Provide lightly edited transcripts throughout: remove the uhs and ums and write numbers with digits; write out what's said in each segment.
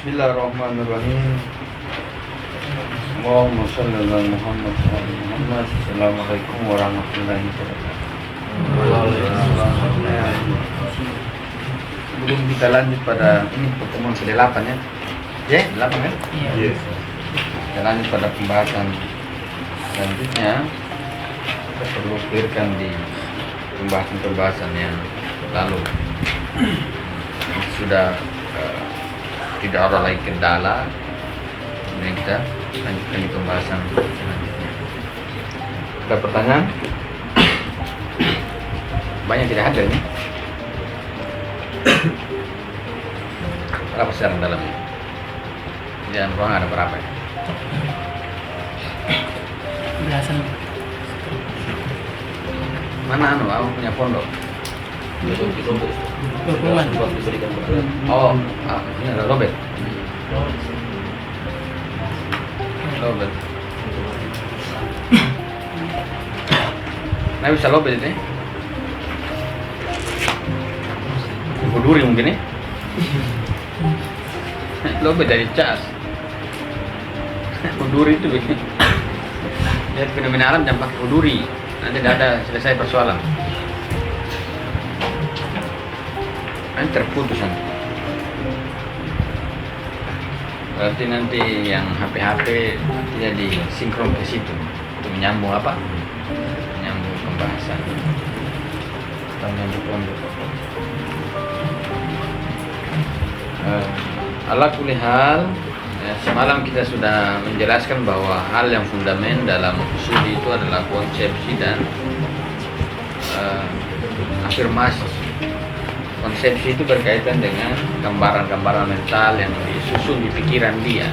Bismillahirrahmanirrahim. Allahumma shalli ala Muhammad wa ala Muhammad. Assalamualaikum warahmatullahi wabarakatuh. Sebelum kita lanjut pada ini pertemuan ke-8 ya. Ya, 8 kan? Iya. Kita lanjut pada pembahasan selanjutnya. Kita perlu clearkan di pembahasan yang lalu. Sudah tidak ada lagi kendala. Kemudian kita lanjutkan di pembahasan selanjutnya. Ada pertanyaan? Banyak tidak ada nih. Berapa sekarang dalamnya? Di dalam ruang ada berapa ya? Belasan. Mana kamu punya pondok? 20-an. Oh, ini ada lobet. Lobet. Nah, bisa lobet ini? Kuduri mungkin ya? Lobet dari cas. Kuduri itu begini. Lihat fenomena alam jangan pakai kuduri. Nanti tidak ada selesai persoalan. Nanti terputus nanti. Berarti nanti yang HP tidak disinkron ke situ untuk menyambung apa? Menyambung pembahasan. Atau menyambung pondok. Ala kulli hal, ya, semalam kita sudah menjelaskan bahwa hal yang fundamental dalam usul itu adalah konsepsi dan afirmasi. Konsepsi itu berkaitan dengan gambaran-gambaran mental yang disusun di pikiran dia.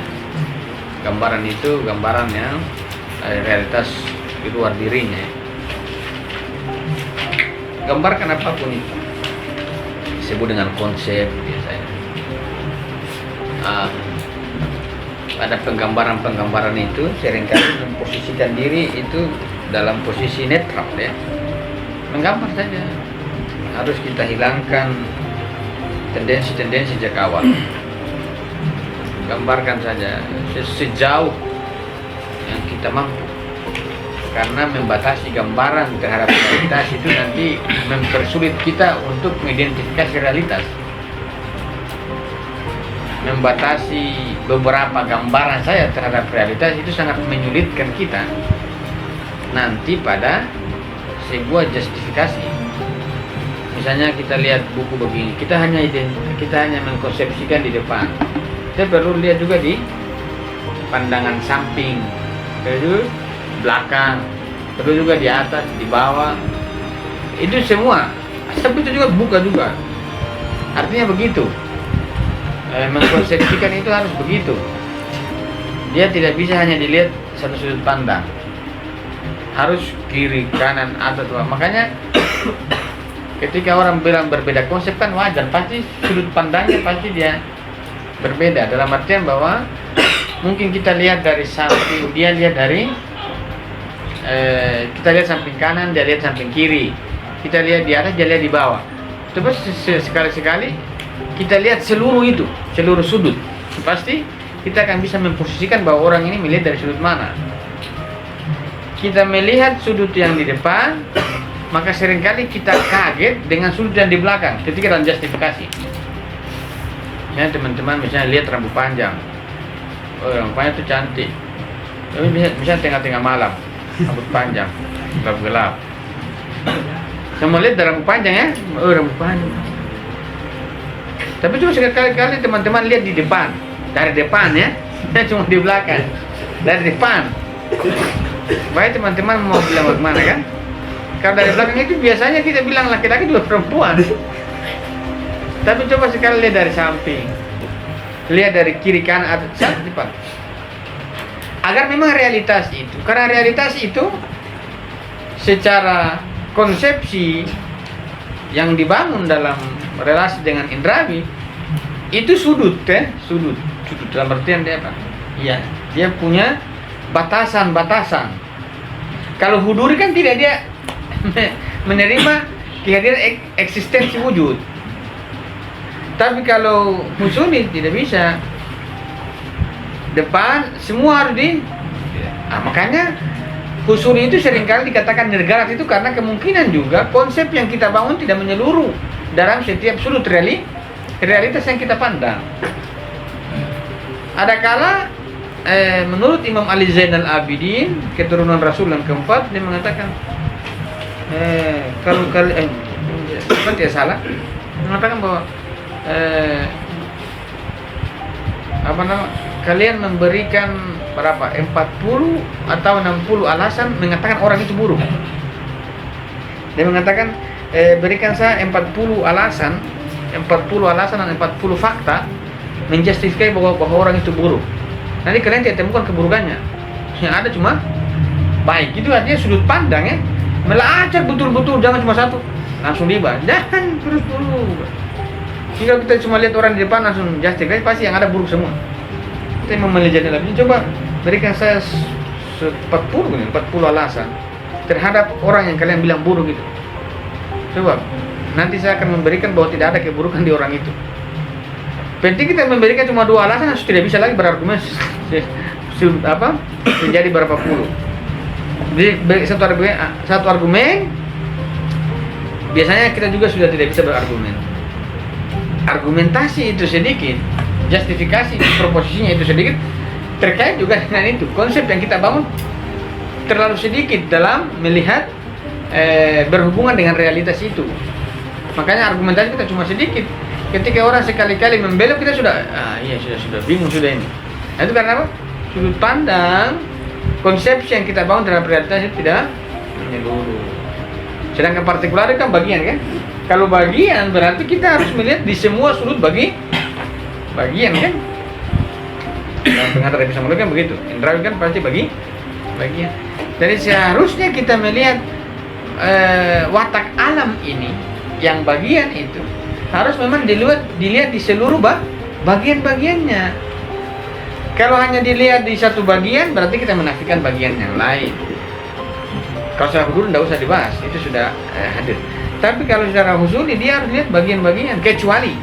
Gambaran itu gambaran yang realitas di luar dirinya. Gambarkan apapun itu disebut dengan konsep biasanya. Pada penggambaran-penggambaran itu seringkali memposisikan diri itu dalam posisi netral ya. Menggambar saja. Harus kita hilangkan tendensi-tendensi sejak awal. Gambarkan saja sejauh yang kita mampu. Karena membatasi gambaran terhadap realitas itu nanti mempersulit kita untuk mengidentifikasi realitas. Membatasi beberapa gambaran saya terhadap realitas itu sangat menyulitkan kita nanti pada sebuah justifikasi. Misalnya kita lihat buku begini, kita hanya mengkonsepsikan di depan. Kita perlu lihat juga di pandangan samping, perlu belakang, perlu juga di atas, di bawah. Itu semua. Tapi itu juga buka juga. Artinya begitu. Mengkonsepsikan itu harus begitu. Dia tidak bisa hanya dilihat satu sudut pandang. Harus kiri, kanan, atas, bawah. Makanya ketika orang bilang berbeda konsep kan wajar, pasti sudut pandangnya pasti dia berbeda. Dalam artian bahwa mungkin kita lihat dari samping, dia lihat dari kita lihat samping kanan, dia lihat samping kiri. Kita lihat di atas, dia lihat di bawah. Coba sekali-sekali kita lihat seluruh itu, seluruh sudut. Pasti kita akan bisa memposisikan bahwa orang ini melihat dari sudut mana. Kita melihat sudut yang di depan, maka seringkali kita kaget dengan sudut yang di belakang ketika dalam justifikasi. Ya teman-teman misalnya lihat rambut panjang, oh rambut panjang itu cantik. Tapi misalnya tengah-tengah malam, rambut panjang, gelap-gelap. Saya lihat rambut panjang ya, oh rambut panjang. Tapi cuma sekali-kali teman-teman lihat di depan, dari depan ya, cuma di belakang, dari depan. Baik teman-teman mau bilang bagaimana kan? Kalau dari belakang itu biasanya kita bilang laki-laki juga perempuan. Tapi coba sekali lihat dari samping, lihat dari kiri kanan atas depan. Agar memang realitas itu, karena realitas itu secara konsepsi yang dibangun dalam relasi dengan indrawi itu sudut sudut dalam artian dia apa? Iya, dia punya batasan-batasan. Kalau huduri kan tidak, dia menerima kehadiran eksistensi wujud. Tapi kalau husuni tidak bisa. depan, semua harus di. Makanya husuli itu seringkali dikatakan nirgarat itu karena kemungkinan juga konsep yang kita bangun tidak menyeluruh dalam setiap sudut realitas yang kita pandang. Ada kala menurut Imam Ali Zainal Abidin, keturunan Rasul yang keempat, dia mengatakan kalau kalian tidak salah, mengatakan bahwa kalian memberikan berapa? 40 atau 60 alasan mengatakan orang itu buruk. Dia mengatakan berikan saya 40 alasan dan 40 fakta menjustifikasi bahwa orang itu buruk. Nanti kalian tidak temukan keburukannya. Yang ada cuma baik. Itu artinya sudut pandang ya. Melacak betul-betul, jangan cuma satu langsung dibahas. Jangan terus dulu. Jika kita cuma lihat orang di depan langsung justifikasi, pasti yang ada buruk semua. Kita memelajari lebih. Coba berikan saya 40 alasan terhadap orang yang kalian bilang buruk itu. Coba nanti saya akan memberikan bahwa tidak ada keburukan di orang itu. Penting kita memberikan cuma 2 alasan, tidak bisa lagi berargumen menjadi berapa puluh. Jadi satu argumen biasanya kita juga sudah tidak bisa berargumen. Argumentasi itu sedikit, justifikasi proposisinya itu sedikit, terkait juga dengan itu. Konsep yang kita bangun terlalu sedikit dalam melihat berhubungan dengan realitas itu. Makanya argumentasi kita cuma sedikit. Ketika orang sekali-kali membelok, kita sudah sudah bingung sudah ini. Nah, itu karena apa? Sudut pandang, konsepsi yang kita bangun terhadap realitas itu tidak menyeluruh. Sedangkan partikular kan bagian kan? Kalau bagian berarti kita harus melihat di semua sudut bagian kan? Dalam pengantar bisa kan begitu. Indrawi kan pasti bagian. Jadi seharusnya kita melihat watak alam ini yang bagian itu harus memang dilihat di seluruh bagian-bagiannya. Kalau hanya dilihat di satu bagian, berarti kita menafikan bagian yang lain. Kalau secara husul tidak usah dibahas, itu sudah hadir. Tapi kalau secara husul dia harus lihat bagian-bagian, kecuali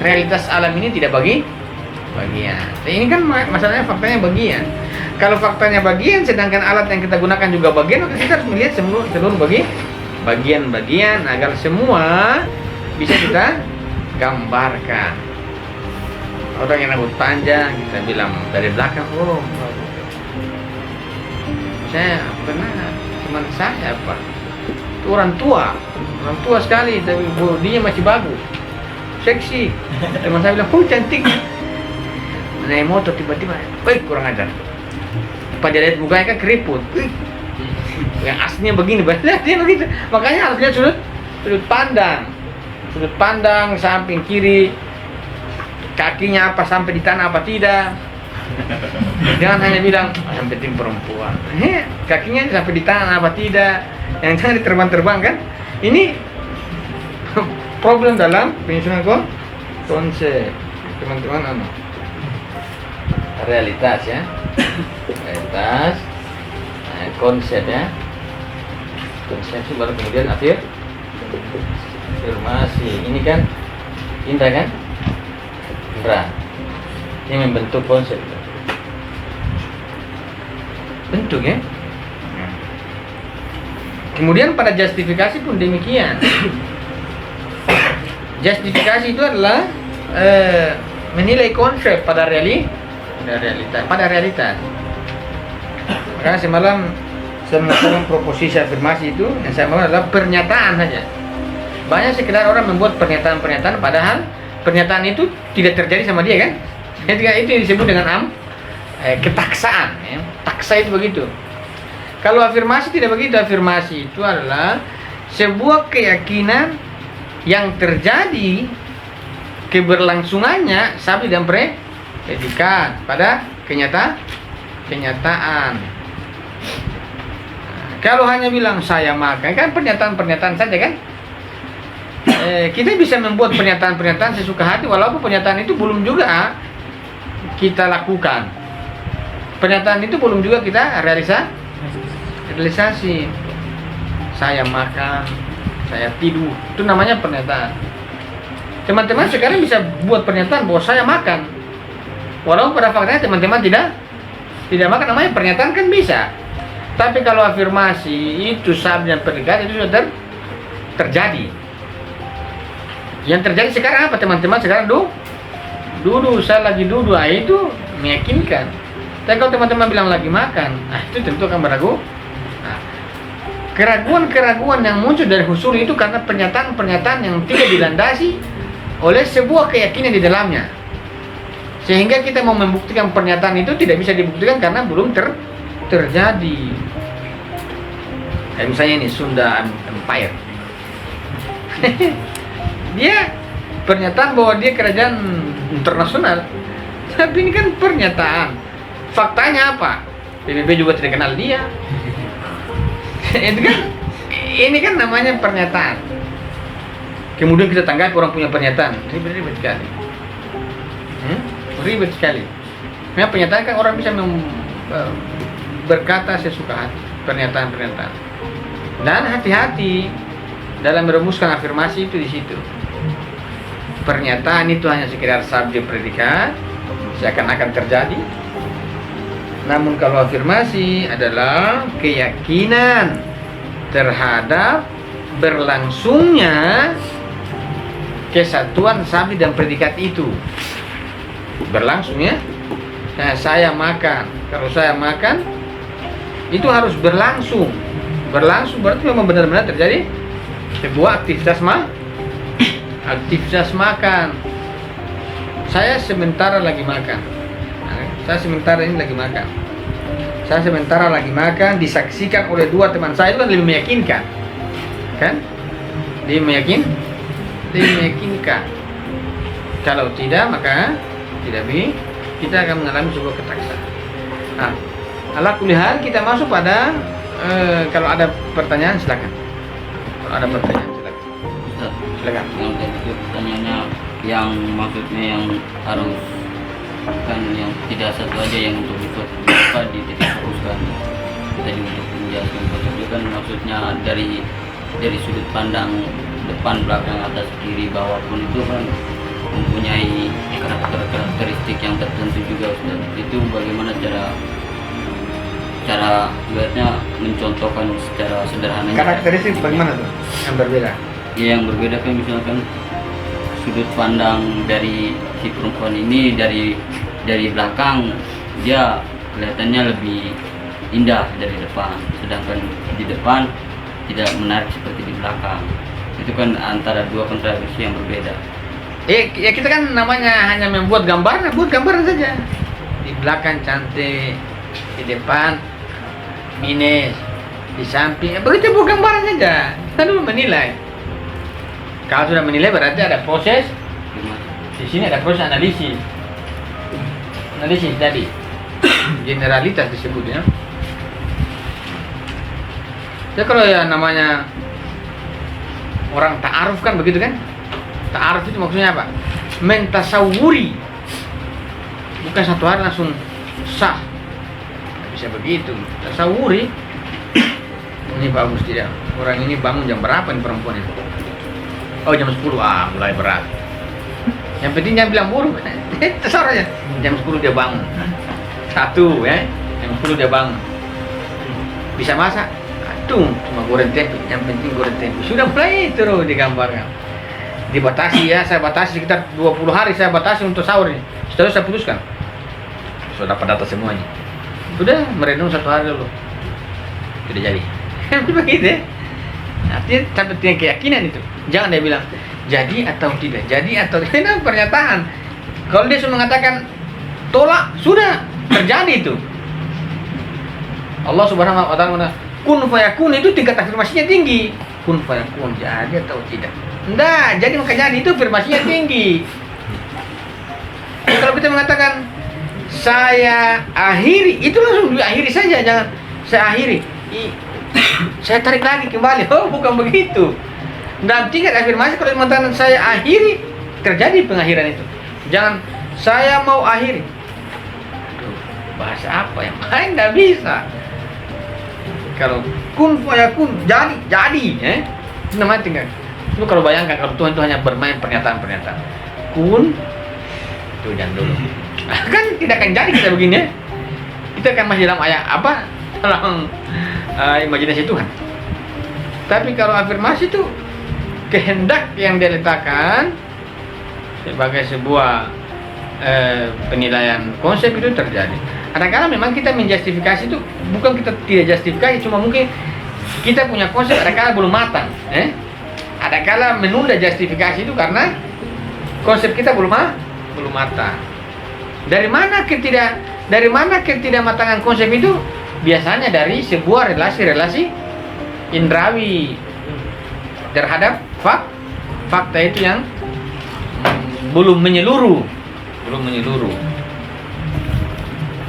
realitas alam ini tidak bagian. Nah, ini kan masalahnya faktanya bagian. Kalau faktanya bagian, sedangkan alat yang kita gunakan juga bagian, maka kita harus melihat seluruh bagian-bagian agar semua bisa kita gambarkan. Orang yang rambut panjang, kita bilang dari belakang, saya pernah teman saya itu orang tua sekali, tapi bodinya masih bagus, seksi. Teman saya bilang, cantik. Naik motor tiba-tiba, kurang ajar. Pas dia lihat mukanya kan keriput, yang aslinya begini, dia begitu. Makanya harus lihat sudut pandang samping kiri, kakinya apa sampai di tanah apa tidak. Jangan hanya bilang yang penting perempuan, kakinya sampai di tanah apa tidak, yang jangan diterbang-terbang kan. Ini problem dalam penyusunan konsep, teman-teman. Realitas ya, realitas, konsep ya, konsepsi baru kemudian afirmasi. Ini kan indra kan, indra ini membentuk konsep, bentuk ya. Kemudian pada justifikasi pun demikian. Justifikasi itu adalah menilai konsep pada realitas. Karena semalam saya melakukan proposisi afirmasi itu, yang saya mau adalah pernyataan saja. Banyak sekedar orang membuat pernyataan-pernyataan, padahal pernyataan itu tidak terjadi sama dia kan. Itu yang disebut dengan ketaksaan ya. Taksa itu begitu. Kalau afirmasi tidak begitu. Afirmasi itu adalah sebuah keyakinan yang terjadi keberlangsungannya sabdi dan predikat pada kenyataan. Kalau hanya bilang saya makan, kan pernyataan saja kan. Kita bisa membuat pernyataan sesuka hati, walaupun pernyataan itu belum juga kita lakukan. Pernyataan itu belum juga kita realisasi. Saya makan, saya tidur, itu namanya pernyataan. Teman-teman sekarang bisa buat pernyataan bahwa saya makan. Walaupun pada faktanya teman-teman tidak makan, namanya pernyataan kan bisa. Tapi kalau afirmasi itu sabda dan predikat itu sudah terjadi. Yang terjadi sekarang apa teman-teman? Sekarang duduk, saya lagi duduk, itu meyakinkan. Tapi kalau teman-teman bilang lagi makan, itu tentu akan beragu. Keraguan-keraguan yang muncul dari husul itu karena pernyataan-pernyataan yang tidak dilandasi oleh sebuah keyakinan di dalamnya. Sehingga kita mau membuktikan pernyataan itu tidak bisa dibuktikan karena belum terjadi. Kayak misalnya ini Sunda Empire. Dia pernyataan bahwa dia kerajaan internasional. Tapi ini kan pernyataan. Faktanya apa? PBB juga tidak kenal dia. Ini kan namanya pernyataan. Kemudian kita tanggapi orang punya pernyataan. Ribet sekali. Ribet sekali. Memang pernyataan kan orang bisa berkata sesuka hati. Pernyataan-pernyataan. Dan hati-hati dalam merumuskan afirmasi itu di situ. Pernyataan itu hanya sekedar sabda predikat, seakan-akan terjadi. Namun kalau afirmasi adalah keyakinan terhadap berlangsungnya kesatuan sabda dan predikat itu. Berlangsung ya. Nah, saya makan. Kalau saya makan itu harus berlangsung. Berlangsung berarti memang benar-benar terjadi sebuah aktivitas makan. Saya sementara lagi makan. Saya sementara lagi makan, disaksikan oleh dua teman saya, itu kan lebih meyakinkan. Kan? Meyakinkan. Kalau tidak, maka kita akan mengalami sebuah ketaksaan. Nah, ala kulli hal kita masuk pada kalau ada pertanyaan silakan. Kalau ada pertanyaan silakan. Yang tadi pertanyaannya yang maksudnya yang harus kan yang tidak satu aja yang untuk dititik fokuskan. Tadi untuk menjelaskan itu kan maksudnya dari sudut pandang depan, belakang, atas, kiri, bawah pun itu kan mempunyai karakteristik yang tertentu juga, Ustaz. Itu bagaimana cara buatnya mencontohkan secara sederhana. Karakteristik bagaimana tuh yang berbeda? Ya, yang berbeda kan misalkan sudut pandang dari si perempuan ini dari belakang dia kelihatannya lebih indah dari depan, sedangkan di depan tidak menarik seperti di belakang. Itu kan antara dua kontradiksi yang berbeda. Ya kita kan namanya hanya membuat gambaran, buat gambaran saja. Di belakang cantik, di depan minus, di samping. Begitu buat gambaran saja. Kita dulu menilai. Kalau sudah menilai berarti ada proses. Di sini ada proses analisis tadi. Generalitas disebutnya. Ya kalau ya namanya orang ta'aruf kan begitu kan? Ta'aruf itu maksudnya apa? Mentasawuri. Bukan satu hari langsung sah. Tidak bisa begitu. Tasawuri. Ini bagus tidak? Orang ini bangun jam berapa nih perempuan itu? Oh jam 10, mulai berat. Yang penting jangan bilang buruk. Terserah aja. Jam 10 dia bangun. Satu ya. Jam 10 dia bangun. Bisa masak? Aduh, cuma goreng tempe. Yang penting goreng tempe. Sudah mulai terus digambarkan. Dibatasi ya, saya batasi sekitar 20 hari saya batasi untuk sahur ini. Setelah saya putuskan. Sudah dapat data semuanya. Sudah merenung satu hari dulu. Sudah jadi. Begitu ya. Artinya sampai dengan keyakinan itu. Jangan dia bilang jadi atau tidak, jadi atau tidak. Ini pernyataan. Kalau dia sudah mengatakan tolak, sudah terjadi itu. Allah Subhanahu wa taala kun fayakun itu tingkat afirmasinya tinggi. Kun fayakun, jadi atau tidak. Enggak, jadi maka jadi itu afirmasinya tinggi. Kalau kita mengatakan saya akhiri, itu langsung diakhiri saja, jangan saya akhiri. Saya tarik lagi kembali. Oh, bukan begitu. Dan tingkat afirmasi kalau mengatakan saya akhiri, terjadi pengakhiran itu. Jangan saya mau akhiri. Aduh, bahasa apa yang lain nggak bisa. Kalau kun fayakun, jadi, itu namanya tinggal. Lu kalau bayangkan kalau Tuhan itu hanya bermain pernyataan-pernyataan. Kun, itu jangan dulu. Kan tidak akan jadi kita begini ya. Kita akan masih dalam ayat apa? Dalam imajinasi Tuhan. Tapi kalau afirmasi itu kehendak yang dia letakkan sebagai sebuah penilaian konsep itu terjadi. Kadang-kadang memang kita menjustifikasi itu bukan kita tidak justifikasi, cuma mungkin kita punya konsep kadang-kadang belum matang. Kadang-kadang menunda justifikasi itu karena konsep kita belum matang. Dari mana ketidakmatangan konsep itu? Biasanya dari sebuah relasi indrawi terhadap fakta itu yang belum menyeluruh.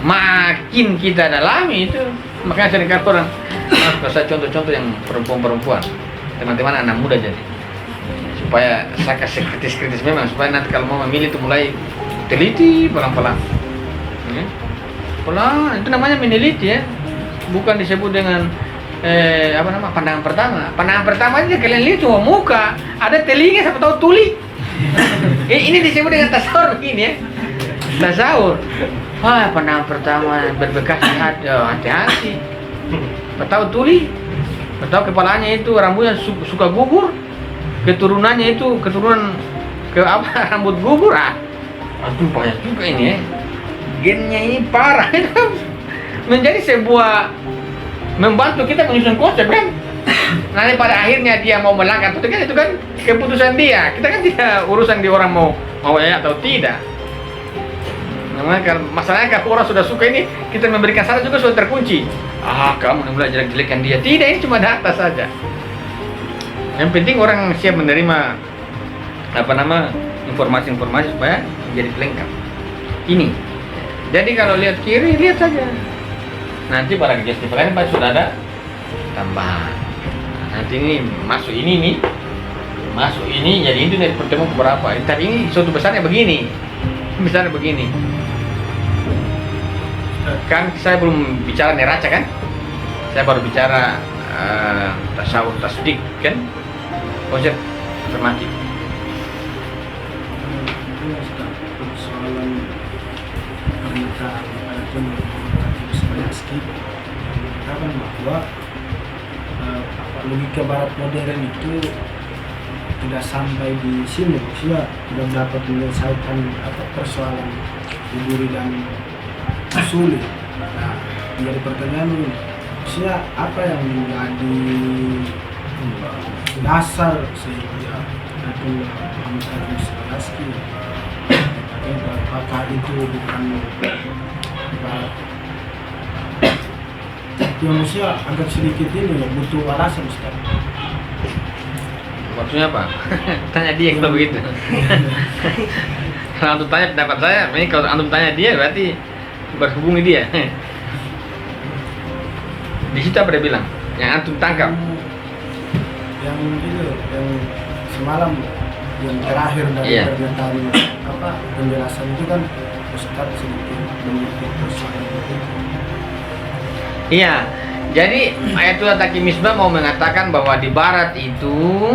Makin kita dalami itu, makanya seringkali orang saya contoh-contoh yang perempuan, teman-teman anak muda jadi, supaya saya kasih kritis memang, supaya nanti kalau mau memilih itu mulai teliti pelan-pelan. Pelan, itu namanya meneliti ya, bukan disebut dengan pandangan pertama. Pandangan pertama aja kalian lihat cuma muka, ada telinga siapa tahu tuli. Ini disebut dengan tasawur begini ya. Tasawur. Wah, pandangan pertama berbekas di hati, hati-hati. Tahu tuli, tahu kepalanya itu rambutnya suka gugur, keturunannya itu keturunan rambut gugur. Aduh banyak juga ini ya. Gennya ini parah. Menjadi sebuah membantu kita menyusun konsep kan. Nanti pada akhirnya dia mau melangkah itu kan keputusan dia. Kita kan tidak urusan di orang mau ya atau tidak. Namanya masalahnya kalau orang sudah suka ini, kita memberikan saran juga sudah terkunci. Kamu yang mulai jelek-jelekan dia. Tidak, ini cuma data saja. Yang penting orang siap menerima informasi-informasi supaya menjadi pelengkap. Ini. Jadi kalau lihat kiri, lihat saja. Nanti pada justifikasi pasti sudah ada tambahan. Nanti ini masuk ini, jadi itu dari pertemuan beberapa. Tapi ini suatu besarnya begini. Kan saya belum bicara neraca kan? Saya baru bicara tasawuf tasdik kan? Konsep afirmatif. Soalan pernyataan ataupun katakan bahwa logika barat modern itu tidak sampai di sini, maksudnya tidak dapat menyelesaikan persoalan diri dan sulit. Nah, menjadi pertanyaan ini, maksudnya apa yang menjadi dasar sehingga itu Muhammad Sebaski apakah itu bukan barat yang maksudnya agak sedikit ini ya butuh alasan Ustaz. Maksudnya apa? Tanya dia kalau begitu. Kalau antum tanya pendapat saya, ini kalau antum tanya dia berarti berhubungi dia. Di situ apa dia bilang? Yang antum tangkap? Yang itu, yang semalam yang terakhir dari pernyataan penjelasan itu kan Ustaz sedikit mengutip persoalan itu. Iya, jadi Ayatullah Taqi Misbah mau mengatakan bahwa di barat itu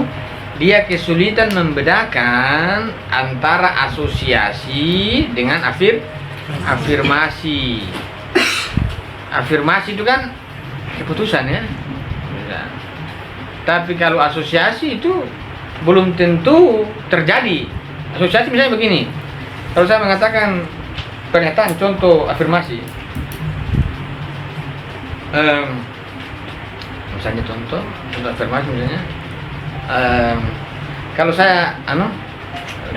dia kesulitan membedakan antara asosiasi dengan afirmasi. Afirmasi itu kan keputusan ya. Tapi kalau asosiasi itu belum tentu terjadi. Asosiasi misalnya begini. Kalau saya mengatakan pernyataan contoh afirmasi, misalnya contoh afirmasi misalnya, kalau saya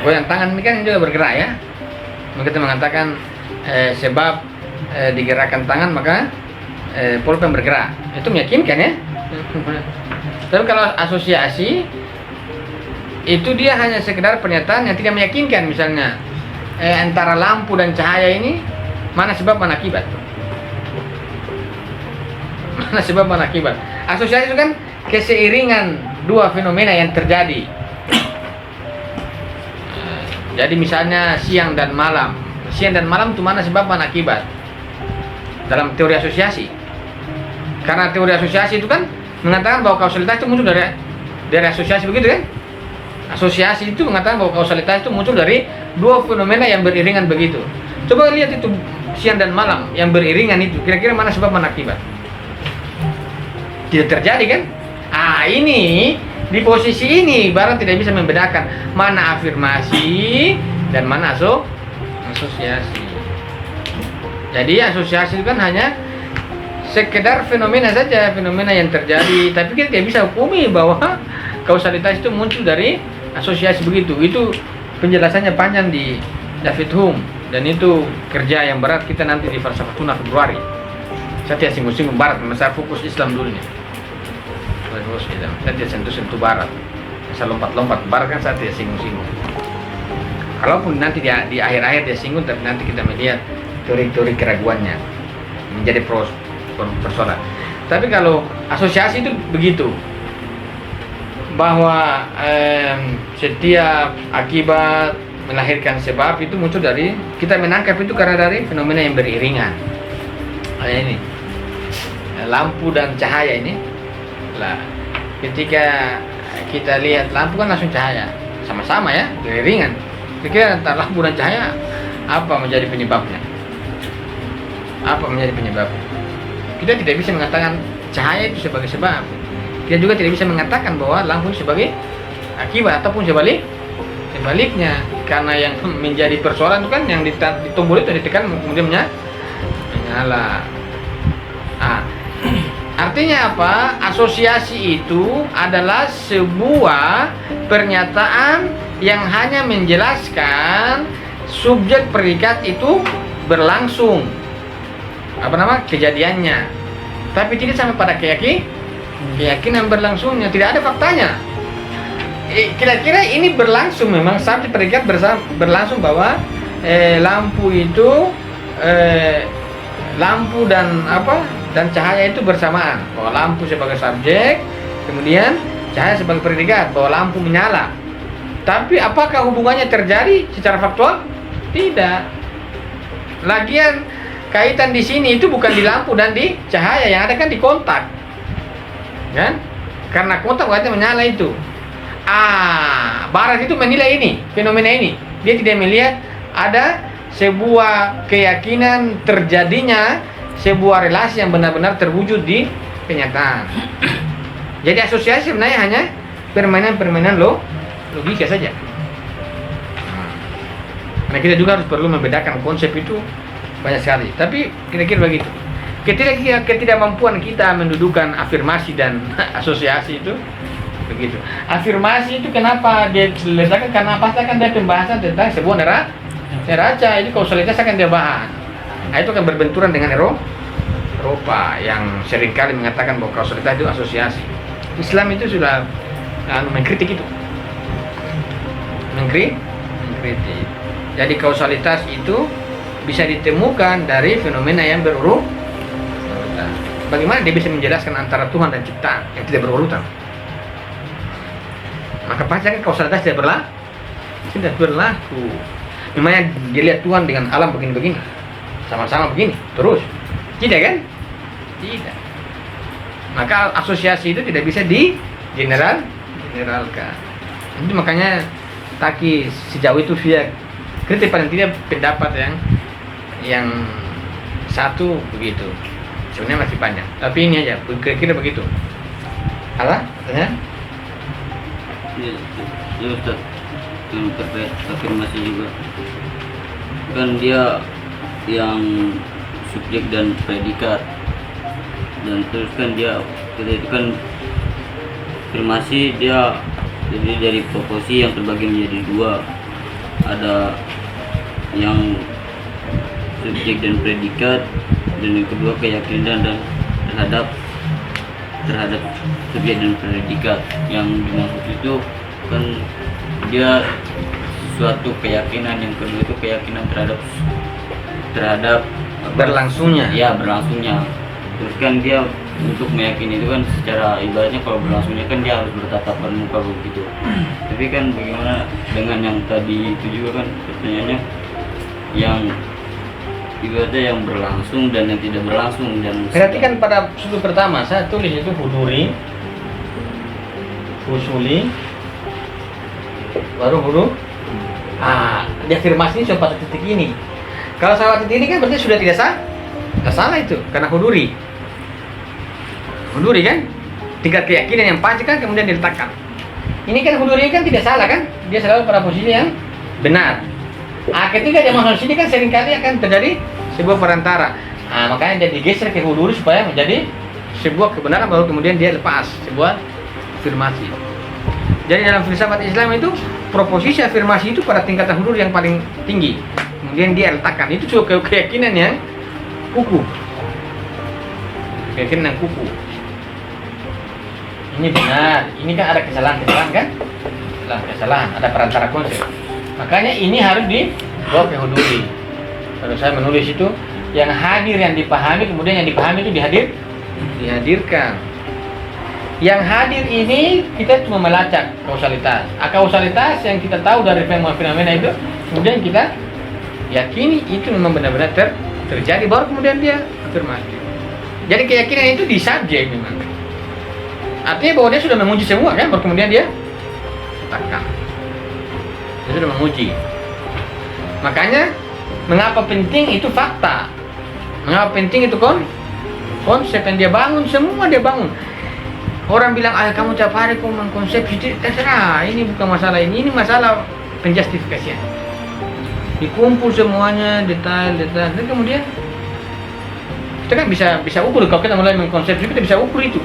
goyang tangan ini kan juga bergerak ya. Kita mengatakan sebab digerakkan tangan maka pulpen bergerak. Itu meyakinkan ya. Tapi kalau asosiasi itu dia hanya sekedar pernyataan yang tidak meyakinkan. Misalnya antara lampu dan cahaya ini mana sebab mana akibat? Mana sebab mana akibat? Asosiasi itu kan keseiringan dua fenomena yang terjadi. Jadi misalnya siang dan malam. Siang dan malam itu mana sebab mana akibat? Dalam teori asosiasi. Karena teori asosiasi itu kan mengatakan bahwa kausalitas itu muncul dari asosiasi, begitu kan? Asosiasi itu mengatakan bahwa kausalitas itu muncul dari dua fenomena yang beriringan begitu. Coba lihat itu siang dan malam yang beriringan itu, kira-kira mana sebab mana akibat? Tidak terjadi kan? Ini di posisi ini Barat tidak bisa membedakan mana afirmasi dan mana asosiasi. Jadi asosiasi itu kan hanya sekedar fenomena saja, fenomena yang terjadi, tapi kita tidak bisa hukumi bahwa kausalitas itu muncul dari asosiasi begitu. Itu penjelasannya panjang di David Hume, dan itu kerja yang berat kita nanti di Falsafatuna Februari. Saya tidak singgung-singgung Barat, saya fokus Islam dulu nih. Saya tidak sentuh-sentuh Barat, saya lompat-lompat Barat kan saya tidak singgung-singgung. Kalaupun nanti di akhir-akhir dia singgung, tapi nanti kita melihat teori-teori keraguannya menjadi persoalan. Tapi kalau asosiasi itu begitu, bahwa setiap akibat melahirkan sebab itu muncul dari, kita menangkap itu karena dari fenomena yang beriringan. Ini lampu dan cahaya ini lah, ketika kita lihat lampu kan langsung cahaya, sama-sama ya, beriringan. Kira-kira antara lampu dan cahaya apa menjadi penyebabnya? Apa menjadi penyebabnya? Kita tidak bisa mengatakan cahaya itu sebagai sebab. Kita juga tidak bisa mengatakan bahwa lampu sebagai akibat, ataupun sebaliknya, karena yang menjadi persoalan itu kan yang ditombol itu ditekan kemudian menyala. Artinya apa? Asosiasi itu adalah sebuah pernyataan yang hanya menjelaskan subjek predikat itu berlangsung, kejadiannya, tapi tidak sampai pada keyakinan berlangsungnya, tidak ada faktanya. Kira-kira ini berlangsung memang sampai predikat berlangsung bahwa lampu itu lampu dan cahaya itu bersamaan, bahwa lampu sebagai subjek, kemudian cahaya sebagai predikat, bahwa lampu menyala. Tapi apakah hubungannya terjadi secara faktual? Tidak. Lagian kaitan di sini itu bukan di lampu dan di cahaya, yang ada kan di kontak, kan? Karena kontak berarti menyala itu. Barat itu menilai ini, fenomena ini. Dia tidak melihat ada sebuah keyakinan terjadinya sebuah relasi yang benar-benar terwujud di kenyataan. Jadi asosiasi sebenarnya hanya permainan logika saja. Nah, kita juga harus perlu membedakan konsep itu banyak sekali. Tapi kira-kira begitu. Ketidakmampuan kita mendudukan afirmasi dan asosiasi itu begitu. Afirmasi itu kenapa dia diletakkan? Karena pasti akan ada pembahasan tentang sebuah neraca. Ini kausalitas akan dia bahas. Nah, itu akan berbenturan dengan Eropa yang seringkali mengatakan bahwa kausalitas itu asosiasi. Islam itu sudah mengkritik itu. Mengkritik. Jadi kausalitas itu bisa ditemukan dari fenomena yang berurutan. Bagaimana dia bisa menjelaskan antara Tuhan dan ciptaan yang tidak berurutan? Maka pasti kan kausalitas tidak berlaku. Memangnya dia lihat Tuhan dengan alam begini-begini, sama-sama begini terus, tidak kan? Tidak. Maka asosiasi itu tidak bisa generalkan. Itu makanya Taki sejauh itu dia kritik paling tidak pendapat yang satu begitu. Sebenarnya masih panjang, tapi ini aja kira-kira begitu. Alah, katanya? Ya Ustaz, yang terkait afirmasi juga kan dia yang subjek dan predikat, dan terus kan dia itu kan afirmasi dia jadi dari proporsi yang terbagi menjadi dua, ada yang subjek dan predikat, dan yang kedua keyakinan dan terhadap subjek dan predikat. Yang dimaksud itu kan dia suatu keyakinan, yang kedua itu keyakinan terhadap berlangsungnya. Ya, berlangsungnya. Terus kan dia untuk meyakini itu kan secara ibaratnya kalau berlangsungnya kan dia harus bertatapan muka begitu. Tapi kan bagaimana dengan yang tadi itu juga kan pertanyaannya yang ibaratnya yang berlangsung dan yang tidak berlangsung. Dan berarti kan pada sudut pertama saya tulis itu husuli, baru huruf. Di afirmasi ini sampai pada titik ini. Kalau sahabat ini kan berarti sudah tidak sah, tidak salah itu karena huduri. Huduri kan, tingkat keyakinan yang pasti kan kemudian diletakkan. Ini kan huduri kan tidak salah kan, dia selalu pada posisi yang benar. Ketika dia masuk sini kan seringkali akan terjadi sebuah perantara. Makanya dia digeser ke huduri supaya menjadi sebuah kebenaran, baru kemudian dia lepas sebuah afirmasi. Jadi dalam filsafat Islam itu proposisi afirmasi itu pada tingkatan huduri yang paling tinggi. Kemudian dia letakkan itu juga keyakinan yang kukuh. Keyakinan yang kukuh. Ini benar, ini kan ada kesalahan-kesalahan kan? Kesalahan, ada perantara konsep. Makanya ini harus dibawa ke huduri. Kalau saya menulis itu, yang hadir yang dipahami, kemudian yang dipahami itu dihadirkan. Yang hadir ini kita cuma melacak kausalitas. Kausalitas yang kita tahu dari fenomena itu, kemudian kita yakini itu memang benar-benar terjadi, baru kemudian dia afirmasi. Jadi keyakinan itu di subjek memang. Artinya bahwa dia sudah menguji semua kan, baru kemudian dia letakkan. Dia sudah menguji. Makanya mengapa penting itu fakta? Mengapa penting itu konsep yang dia bangun, semua dia bangun. Orang bilang, kamu tiap hari kok mengkonsepsi, terserah, ini bukan masalah ini masalah penjustifikasian. Dikumpul semuanya, detail, dan kemudian kita kan bisa ukur. Kalau kita mulai mengkonsepsi, kita bisa ukur itu.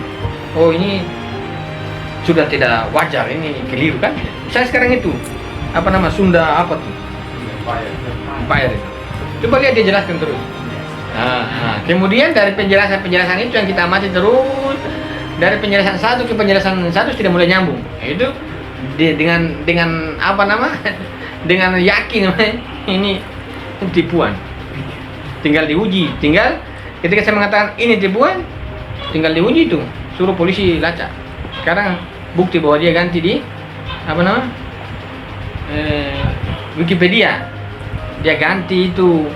Oh, ini sudah tidak wajar, ini keliru kan? Misalnya sekarang itu, Sunda apa tuh? Empire itu. Coba lihat dia jelaskan terus. Kemudian dari penjelasan itu yang kita amati terus, dari penjelasan satu ke penjelasan satu tidak mulai nyambung. Itu dengan dengan yakin ini tipuan. Tinggal diuji, ketika saya mengatakan ini tipuan, tinggal diuji itu, suruh polisi lacak. Sekarang bukti bahwa dia ganti di Wikipedia. Dia ganti itu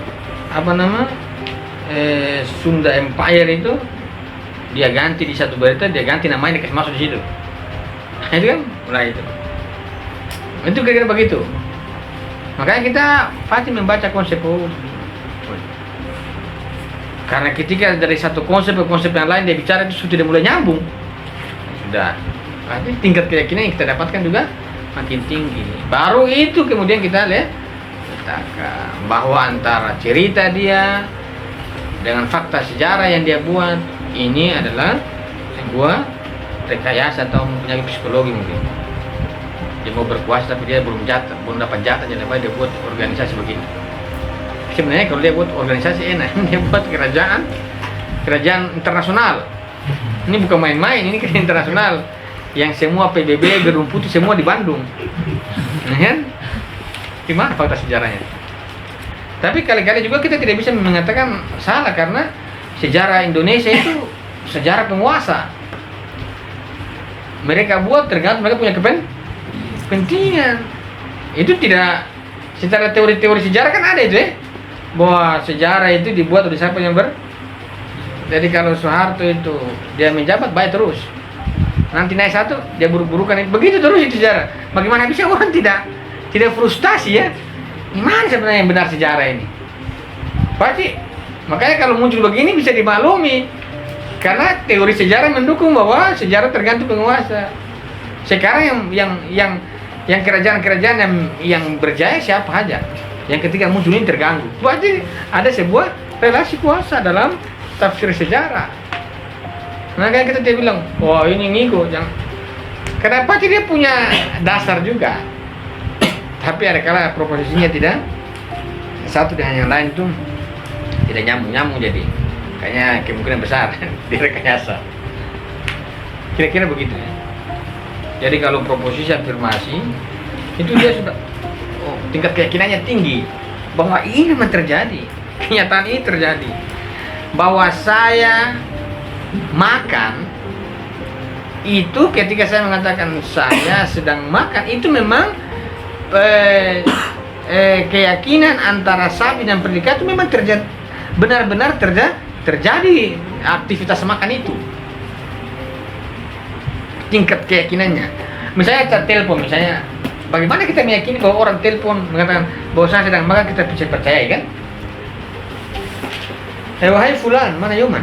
Sunda Empire itu, dia ganti di satu berita, dia ganti namanya, dikasih masuk di situ. Itu kan mulai itu kira-kira begitu. Makanya kita pasti membaca konsep karena ketika dari satu konsep ke konsep yang lain dia bicara, itu sudah mulai nyambung. Sudah, berarti tingkat keyakinan yang kita dapatkan juga makin tinggi. Baru itu kemudian kita letakkan bahwa antara cerita dia dengan fakta sejarah yang dia buat ini adalah sebuah rekayasa atau mempunyai psikologi mungkin. Dia mau berkuasa tapi dia belum dapat jatah, jadi dia buat organisasi begini. Sebenarnya kalau dia buat organisasi enak, dia buat kerajaan internasional. Ini bukan main-main, ini kerajaan internasional yang semua PBB, Gedung Putih semua di Bandung. Kan? Gimana fakta sejarahnya? Tapi kali-kali juga kita tidak bisa mengatakan salah karena sejarah Indonesia itu sejarah penguasa. Mereka buat tergantung mereka punya kepentingan. Itu tidak secara teori-teori sejarah kan ada itu bahwa sejarah itu dibuat oleh siapa yang jadi kalau Soeharto itu dia menjabat baik terus. Nanti naik satu dia buruk-burukan itu. Begitu terus itu sejarah. Bagaimana bisa orang tidak frustasi ya? Gimana sebenarnya yang benar sejarah ini? Pasti. Makanya kalau muncul begini bisa dimaklumi. Karena teori sejarah mendukung bahwa sejarah tergantung penguasa. Sekarang yang kerajaan-kerajaan yang berjaya siapa aja? Yang ketika muncul ini terganggu. Berarti ada sebuah relasi kuasa dalam tafsir sejarah. Makanya kita bilang, wah ini ngikut. Kenapa dia punya dasar juga? Tapi ada kala proposisinya tidak satu dengan yang lain tuh tidak nyambung jadi kayaknya kemungkinan besar direkayasa. Kira-kira begitu ya. Jadi kalau proposisi afirmasi itu dia sudah tingkat keyakinannya tinggi bahwa ini memang terjadi, kenyataan ini terjadi, bahwa saya makan itu ketika saya mengatakan saya sedang makan itu memang keyakinan antara sapi dan pernikahan itu memang terjadi, benar-benar terjadi aktivitas makan itu. Tingkat keyakinannya. Misalnya kita telepon, misalnya bagaimana kita meyakini bahwa orang telepon mengatakan bahwa saya sedang makan, kita bisa percaya kan? Wahai fulan, mana Yoman?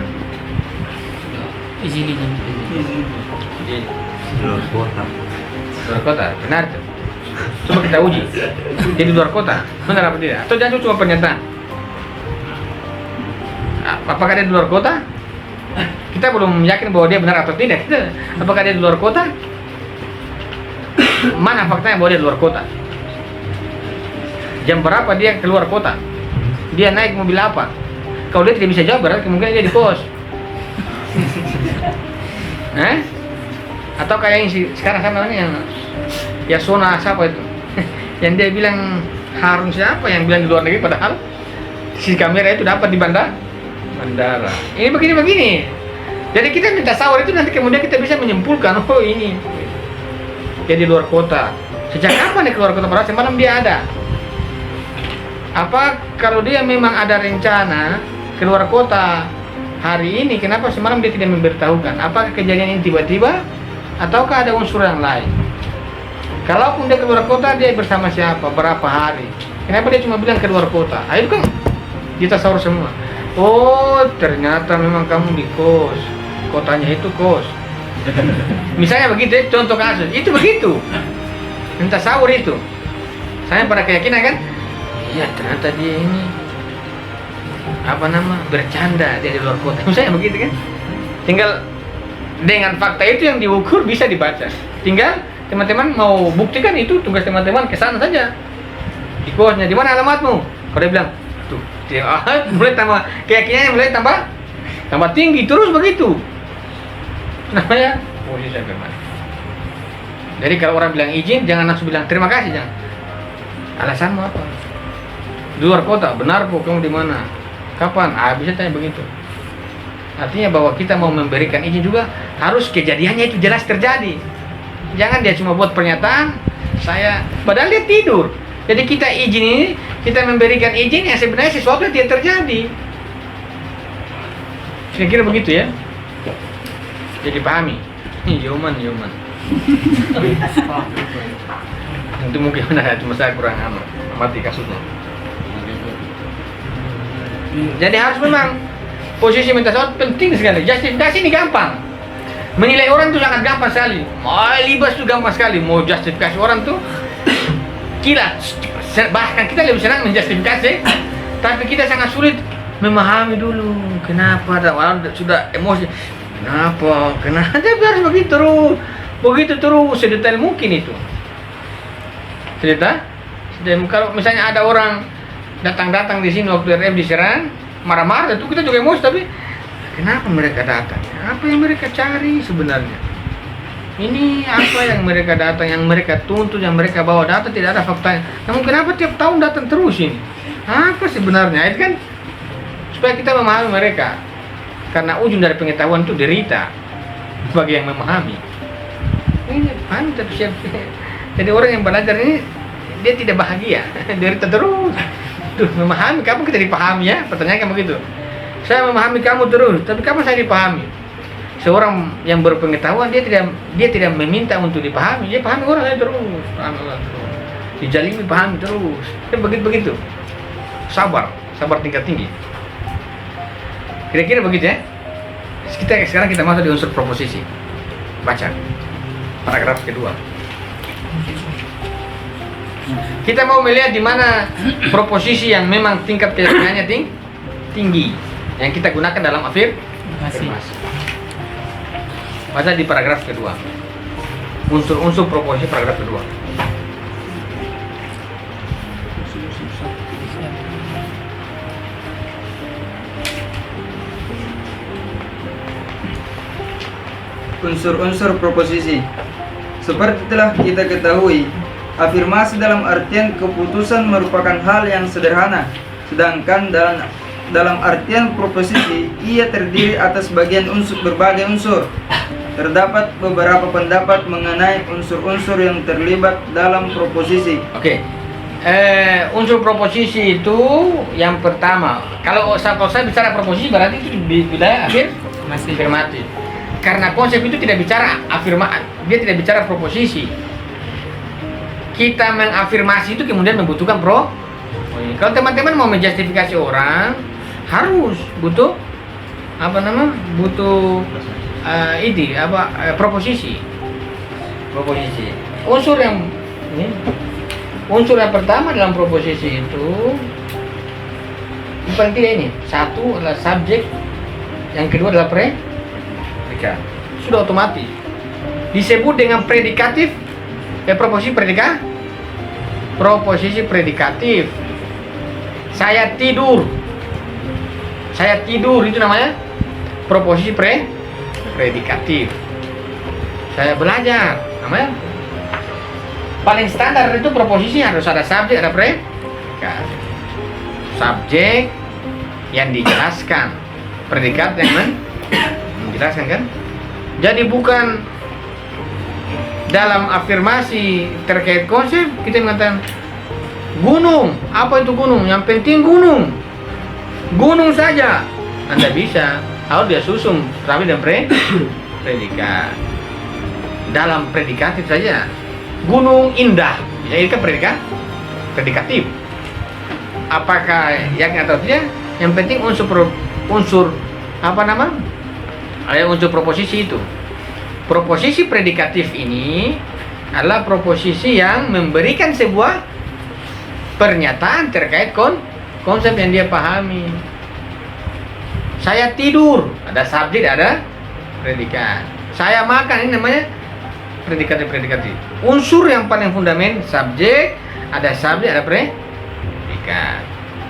Izin. Di luar kota, benar tuh. Coba kita uji. Dia di luar kota, benar apa tidak? Atau jangan cuma pernyataan. Apakah dia di luar kota? Kita belum yakin bahwa dia benar atau tidak. Apakah dia di luar kota? Mana faktanya bahwa dia di luar kota? Jam berapa dia keluar kota? Dia naik mobil apa? Kalau dia tidak bisa jawab, berarti kemungkinan dia di kos. Atau kayak yang sekarang namanya yang Yasona siapa itu? Yang dia bilang Harun siapa yang bilang di luar negeri, padahal si kamera itu dapat di bandara. Ini begini. Jadi kita minta sahur itu nanti kemudian kita bisa menyimpulkan, oh ini dia di luar kota. Sejak kapan dia keluar kota? Padahal semalam dia ada. Apa kalau dia memang ada rencana keluar kota hari ini, kenapa semalam dia tidak memberitahukan? Apakah kejadian ini tiba-tiba ataukah ada unsur yang lain? Kalaupun dia keluar kota, dia bersama siapa? Berapa hari? Kenapa dia cuma bilang keluar kota? Ayo kan kita sahur semua. Oh, ternyata memang kamu di kos. Kotanya itu kos. Misalnya begitu, contoh kasus. Itu begitu. Minta sahur itu. Saya pada keyakinan kan? Ya ternyata dia ini bercanda, dia di luar kota. Misalnya begitu kan? Tinggal dengan fakta itu yang diukur bisa dibaca. Tinggal teman-teman mau buktikan, itu tugas teman-teman ke sana saja. Di kosnya, di mana alamatmu? Kalau dia bilang, tuh, mulai tambah keyakinannya mulai tambah tinggi terus begitu. Namanya posisi afirmatif. Jadi kalau orang bilang izin, jangan langsung bilang terima kasih, jangan. Alasanmu apa? Di luar kota, benar kok, kamu di mana? Kapan? Bisa tanya begitu. Artinya bahwa kita mau memberikan izin juga harus kejadiannya itu jelas terjadi. Jangan dia cuma buat pernyataan, padahal dia tidur. Jadi kita izin ini, kita memberikan izin yang sebenarnya sesuatu yang tidak terjadi. Kira-kira begitu ya. Jadi pahami. Yoman. Itu mungkin benar, cuma saya kurang amati kasusnya. Jadi harus memang posisi minta sahur penting sekali. Justifikasi ini gampang. Menilai orang itu sangat gampang sekali. Mau libas itu gampang sekali. Mau justifikasi orang tuh gila. Bahkan kita lebih senang menjustifikasi, tapi kita sangat sulit memahami dulu kenapa ada orang sudah emosi. Kenapa harus begitu terus sedetail mungkin itu. Kalau misalnya ada orang datang di sini waktu RF diserang, marah-marah, itu kita juga emosi, tapi kenapa mereka datang? Apa yang mereka cari sebenarnya? Ini apa yang mereka datang, yang mereka tuntut, yang mereka bawa data, tidak ada faktanya. Namun kenapa tiap tahun datang terus ini? Apa sebenarnya? Itu kan supaya kita memahami mereka. Karena ujung dari pengetahuan itu derita bagi yang memahami. Ini paham tapi siap. Jadi orang yang belajar ini dia tidak bahagia, derita terus. Tuh, memahami kamu kita dipahami ya? Pertanyaan kamu begitu. Saya memahami kamu terus, tapi kapan saya dipahami? Seorang yang berpengetahuan dia tidak meminta untuk dipahami, dia pahami orang lain terus, dijalimi pahami terus. Kan begitu. Sabar tingkat tinggi. Kira-kira begitu ya. Sekarang kita masuk di unsur proposisi. Baca paragraf kedua. Kita mau melihat di mana proposisi yang memang tingkat keyakinannya tinggi yang kita gunakan dalam afirmasi. Baca di paragraf kedua. Unsur-unsur proposisi paragraf kedua. Unsur-unsur proposisi. Seperti telah kita ketahui, afirmasi dalam artian keputusan merupakan hal yang sederhana, sedangkan dalam artian proposisi ia terdiri atas berbagai unsur. Terdapat beberapa pendapat mengenai unsur-unsur yang terlibat dalam proposisi. Oke. Unsur proposisi itu yang pertama. Kalau saya bicara proposisi berarti itu di wilayah afirmatif. Karena konsep itu tidak bicara afirmasi, dia tidak bicara proposisi. Kita mengafirmasi itu kemudian membutuhkan kalau teman-teman mau menjustifikasi orang, harus butuh butuh proposisi. Unsur yang pertama dalam proposisi itu paling tidak ini, satu adalah subjek, yang kedua adalah predikat. Sudah otomatis disebut dengan predikatif, proposisi predikatif. Saya tidur itu namanya proposisi predikatif. Saya belajar, namanya paling standar itu proposisi harus ada subjek, ada predikat. Subjek yang dijelaskan, predikat yang menjelaskan, kan? Jadi bukan dalam afirmasi terkait konsep kita mengatakan gunung, apa itu gunung? Yang penting gunung saja. Anda bisa, harus dia susun rapi dan predikat. Dalam predikatif saja, gunung indah, ya itu kan predikatif. Apakah yakin atau tidak? Yang penting unsur unsur proposisi itu. Proposisi predikatif ini adalah proposisi yang memberikan sebuah pernyataan terkait konsep yang dia pahami. Saya tidur, ada subjek, ada predikat. Saya makan, ini namanya predikatif. Unsur yang paling fundamental, subjek, ada subjek, ada predikat.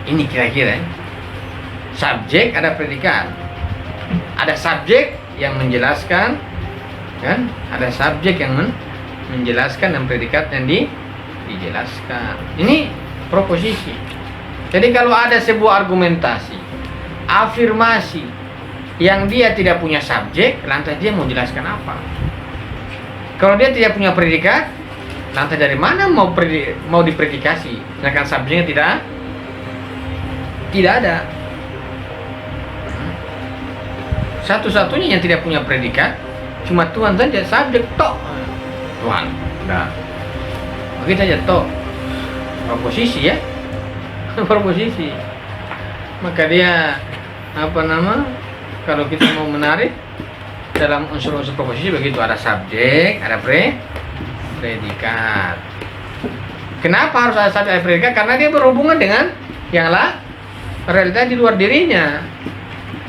Ini kira-kira subjek, ada predikat. Ada subjek yang menjelaskan, kan? Ada subjek yang menjelaskan dan predikat yang dijelaskan. Ini proposisi. Jadi kalau ada sebuah argumentasi, afirmasi yang dia tidak punya subjek, lantas dia mau jelaskan apa? Kalau dia tidak punya predikat, lantas dari mana mau dipredikasi? Sedangkan subjeknya tidak ada. Satu-satunya yang tidak punya predikat cuma Tuhan saja, subjek tok. Tuhan, udah. Begitu aja tok. Proposisi ya. Proposisi. Maka dia kalau kita mau menarik dalam unsur-unsur proposisi begitu, ada subjek, ada predikat. Kenapa harus ada subjek, ada predikat? Karena dia berhubungan dengan yang realitas di luar dirinya.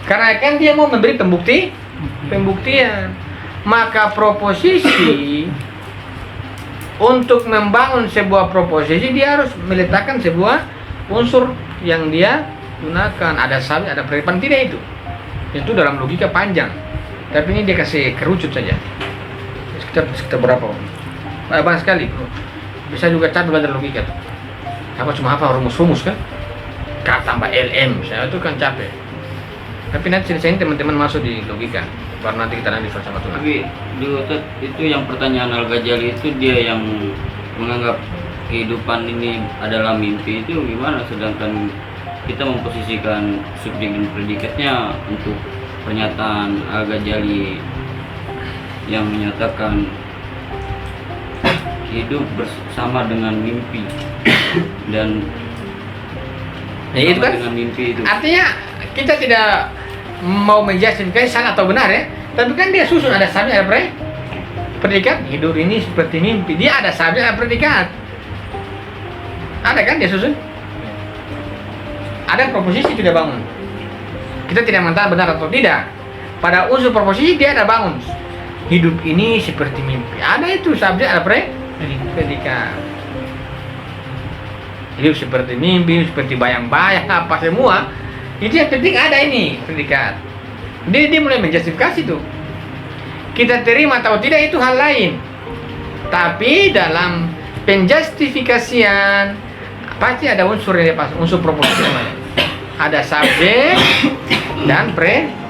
Karena kan dia mau memberi pembuktian. Maka proposisi untuk membangun sebuah proposisi dia harus meletakkan sebuah unsur yang dia gunakan. Ada subjek, ada predikat. Tidak itu. Itu dalam logika panjang. Tapi ini dia kasih kerucut saja. Sekitar berapa? Banyak sekali. Bisa juga capek belajar logika tuh. Apa cuma hafal rumus-rumus kan? K tambah LM, saya itu kan capek. Tapi nanti sini teman-teman masuk di logika, baru nanti kita nanti sama Tuhan. Tapi di Ustaz, itu yang pertanyaan Al-Ghazali itu dia yang menganggap kehidupan ini adalah mimpi, itu gimana? Sedangkan kita memposisikan subjek dan predikatnya untuk pernyataan Al-Ghazali yang menyatakan hidup bersama dengan mimpi dan itu kan dengan mimpi itu. Artinya kita tidak mau menjustifikasi salah atau benar ya, tapi kan dia susun ada subjek, ada predikat. Hidup ini seperti mimpi, dia ada subjek, ada predikat. Ada kan dia susun? Ada proposisi sudah bangun. Kita tidak mengatakan benar atau tidak. Pada unsur proposisi dia ada bangun. Hidup ini seperti mimpi. Ada itu subjek, ada predikat. Hidup seperti mimpi, seperti bayang-bayang, apa semua. Itu yang penting ada ini predikat. Dia mulai menjustifikasi tuh. Kita terima atau tidak itu hal lain. Tapi dalam penjustifikasian pasti ada unsur yang pas, unsur proposisi namanya. Ada subjek dan predikat.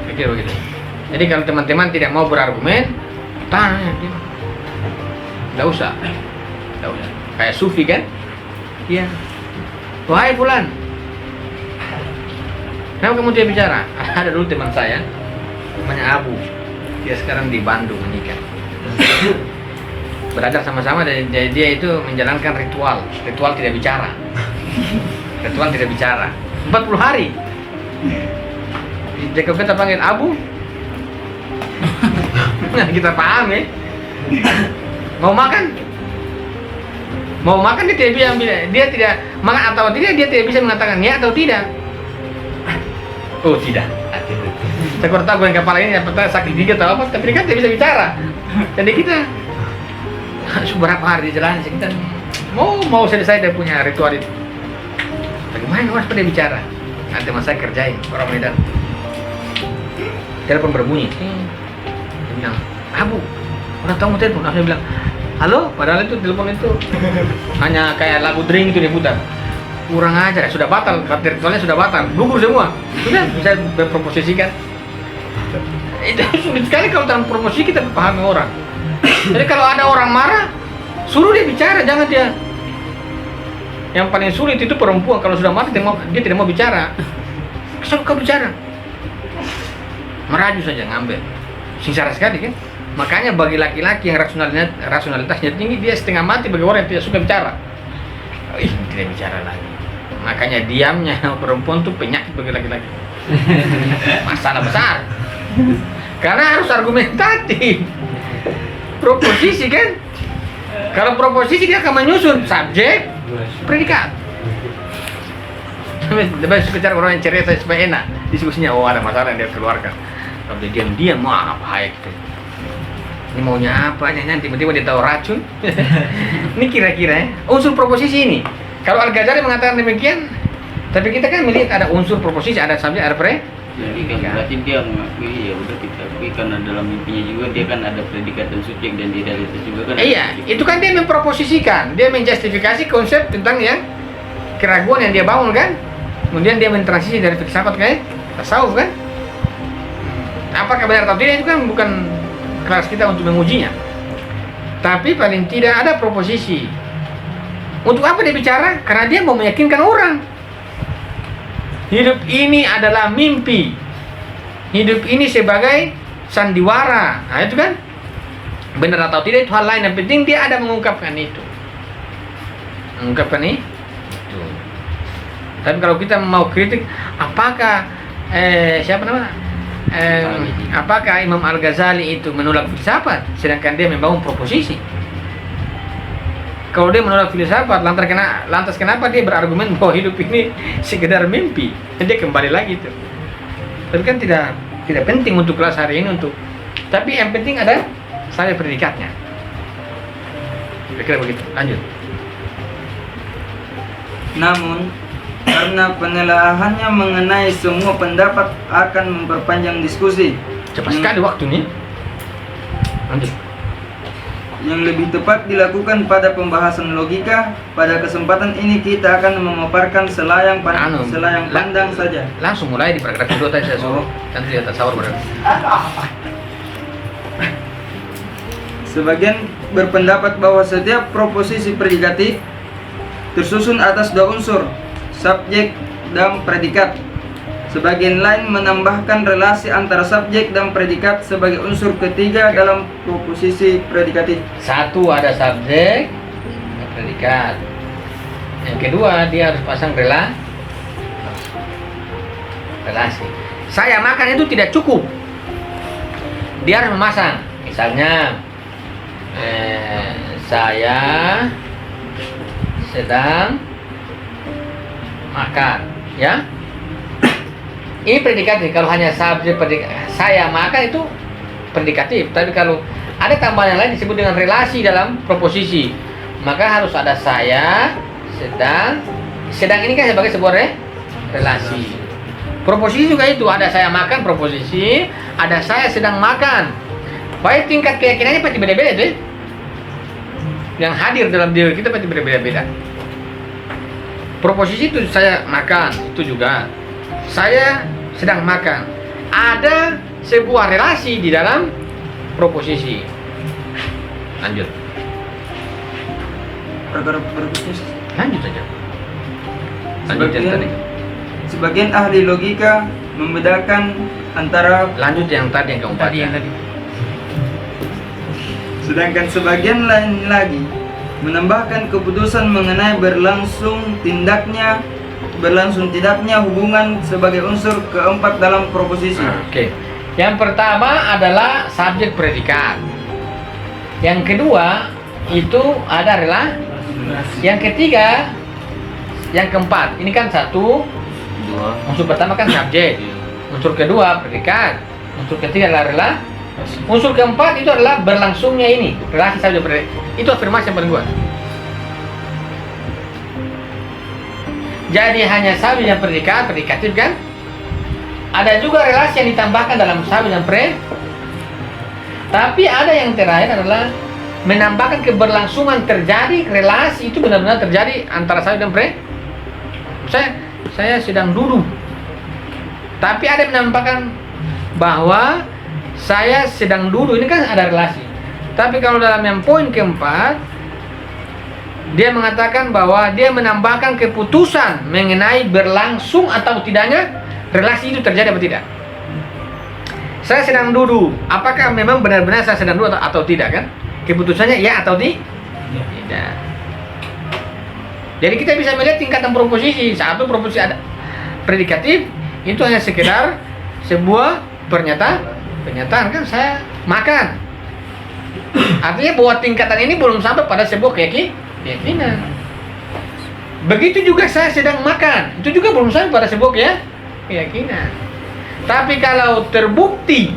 Begitu. Jadi kalau teman-teman tidak mau berargumen, tanya dia. Nggak usah. Kayak sufi kan? Iya. Wahai Fulan, kenapa kamu tidak bicara? Ada dulu teman saya, namanya Abu. Dia sekarang di Bandung menikah. Belajar sama-sama dan dia itu menjalankan ritual tidak bicara. Tuhan tidak bicara 40 hari. Jacob kita panggil Abu. Nah, kita paham ya. Mau makan dia tidak bisa, dia tidak makan atau tidak, dia tidak bisa mengatakan ya atau tidak. Oh tidak. Saya kurang tahu yang kepala ini apakah sakit gigi atau apa, tapi dia kan tidak bisa bicara. Jadi kita beberapa hari jalan kita mau selesai dia punya ritual itu. Bagaimana mas pada bicara? Nanti mas saya kerjain orang Medan. Telepon berbunyi. Dia bilang, Abu, orang tahu mau telepon. Saya bilang, halo, padahal itu telepon itu hanya kayak lagu Drink itu diputar. Kurang ajar, sudah batal, ritualnya sudah batal, gugur semua. Sudah bisa berproposisikan. Itu sulit sekali kalau dalam promosi kita pahami orang. Jadi kalau ada orang marah, suruh dia bicara, jangan dia. Yang paling sulit itu perempuan, kalau sudah marah dia tidak mau bicara. Kesal kau bicara, meraju saja ngambil. Sengsara sekali kan. Makanya bagi laki-laki yang rasionalitasnya tinggi, dia setengah mati bagi orang yang tidak suka bicara. Tidak bicara lagi. Makanya diamnya perempuan tuh penyakit bagi laki-laki. Masalah besar. Karena harus argumentatif. Proposisi kan. Kalau proposisi dia akan menyusun subjek, predikat. Lebih suka cari orang yang cerita supaya enak diskusinya. Oh ada masalah yang dia keluarkan. Kalau dia diam-diam, wah bahaya gitu. Ini maunya apa? Jangan tiba-tiba dia tahu racun. Ini kira-kira ya, unsur proposisi ini. Kalau Al-Ghazali mengatakan demikian, tapi kita kan melihat ada unsur proposisi, ada subjek, ada jadi kan berarti dia mengakui ya udah kita akui karena dalam mimpinya juga dia kan ada predikat dan subjek dan di realitas juga kan. Iya, itu kan dia memproposisikan, dia menjustifikasi konsep tentang yang keraguan yang dia bangun kan. Kemudian dia mentransisi dari filsafat ke tasawuf kan. Apakah benar atau tidak itu kan bukan kelas kita untuk mengujinya. Tapi paling tidak ada proposisi. Untuk apa dia bicara? Karena dia mau meyakinkan orang. Hidup ini adalah mimpi. Hidup ini sebagai sandiwara. Nah itu kan. Benar atau tidak itu hal lain. Yang penting dia ada mengungkapkan itu. Mengungkapkan itu. Tapi kalau kita mau kritik, apakah siapa namanya? Apakah Imam Al-Ghazali itu menolak filsafat sedangkan dia membangun proposisi? Kalau dia menolak filsafat, lantas kenapa dia berargumen bahwa hidup ini sekedar mimpi? Dia kembali lagi itu. Tapi kan tidak penting untuk kelas hari ini tapi yang penting ada saya predikatnya. Kira-kira begitu. Lanjut. Namun karena penelaahannya mengenai semua pendapat akan memperpanjang diskusi. Cepat sekali waktu nih. Lanjut. Yang lebih tepat dilakukan pada pembahasan logika. Pada kesempatan ini kita akan memaparkan selayang pandang saja. Langsung mulai di paragraf kedua tadi saya suruh. Nanti dia tasawur berarti. Sebagian berpendapat bahwa setiap proposisi predikatif tersusun atas dua unsur, subjek dan predikat. Sebagian lain menambahkan relasi antara subjek dan predikat sebagai unsur ketiga dalam proposisi predikatif. Satu ada subjek, predikat. Yang kedua dia harus pasang relasi. Saya makan itu tidak cukup. Dia harus memasang. Misalnya saya sedang makan, ya. Ini predikatif. Kalau hanya subjek saya makan itu predikatif. Tapi kalau ada tambahan yang lain disebut dengan relasi dalam proposisi, maka harus ada saya sedang ini kan sebagai sebuah relasi. Proposisi juga itu, ada saya makan proposisi, ada saya sedang makan. Baik tingkat keyakinannya pasti beda-beda tuh. Yang hadir dalam diri kita pasti berbeda-beda. Proposisi itu saya makan, itu juga saya sedang makan. Ada sebuah relasi di dalam proposisi. Lanjut. Lanjut saja. Lanjut yang tadi. Sebagian ahli logika membedakan antara Lanjut yang tadi yang keempat. Sedangkan sebagian lain lagi menambahkan keputusan mengenai berlangsung tidaknya hubungan sebagai unsur keempat dalam proposisi. Oke. Yang pertama adalah subjek predikat. Yang kedua itu ada relasi. Yang ketiga, yang keempat, ini kan satu. Dua. Unsur pertama kan subjek. Unsur kedua predikat. Unsur ketiga adalah relasi. Unsur keempat itu adalah berlangsungnya ini relasi subjek predikat. Itu afirmasi yang paling kuat. Jadi hanya subjek yang predikatif kan? Ada juga relasi yang ditambahkan dalam subjek dan tapi ada yang terakhir adalah menambahkan keberlangsungan terjadi, relasi itu benar-benar terjadi antara subjek dan saya sedang duduk. Tapi ada yang menambahkan bahwa saya sedang duduk, ini kan ada relasi. Tapi kalau dalam yang poin keempat, dia mengatakan bahwa dia menambahkan keputusan mengenai berlangsung atau tidaknya relasi itu terjadi atau tidak. Saya sedang duduk, apakah memang benar-benar saya sedang duduk atau tidak kan? Keputusannya ya atau tidak. Jadi kita bisa melihat tingkatan proposisi. Satu, proposisi ada predikatif, itu hanya sekedar sebuah pernyataan kan, saya makan. Artinya bahwa tingkatan ini belum sampai pada sebuah keyakinan. Begitu juga saya sedang makan, itu juga belum sampai pada sebuah keyakinan. Tapi kalau terbukti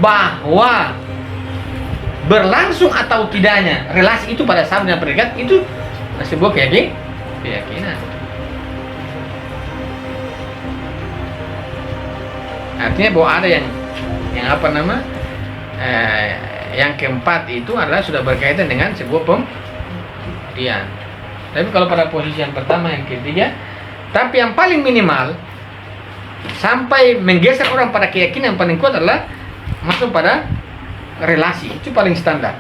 bahwa berlangsung atau tidaknya relasi itu pada subjek dan predikat, itu sebuah keyakinan. Artinya bahwa ada yang yang keempat itu adalah sudah berkaitan dengan sebuah pembuktian. Tapi kalau pada posisi yang pertama, yang ketiga, tapi yang paling minimal sampai menggeser orang pada keyakinan yang paling kuat adalah masuk pada relasi, itu paling standar.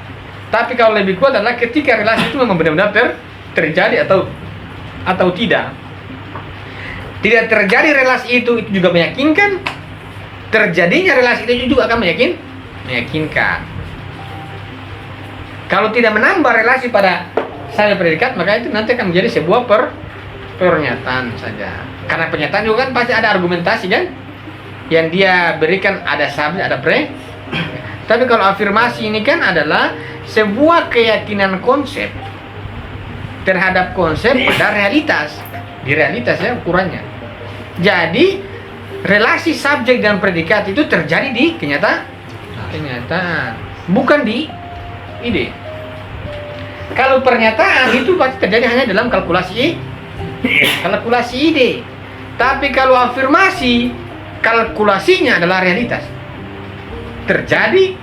Tapi kalau lebih kuat adalah ketika relasi itu memang benar-benar terjadi atau tidak. Tidak terjadi relasi itu juga meyakinkan. Terjadinya relasi itu juga akan meyakinkan. Kalau tidak menambah relasi pada subjek predikat, maka itu nanti akan menjadi sebuah pernyataan saja. Karena pernyataan juga kan pasti ada argumentasi kan, yang dia berikan, ada subjek, ada Tapi kalau afirmasi ini kan adalah sebuah keyakinan konsep terhadap konsep pada realitas. Di realitas ya ukurannya. Jadi relasi subjek dan predikat itu terjadi di kenyataan, bukan di ide. Kalau pernyataan itu pasti terjadi hanya dalam kalkulasi ide. Tapi kalau afirmasi, kalkulasinya adalah realitas. Terjadi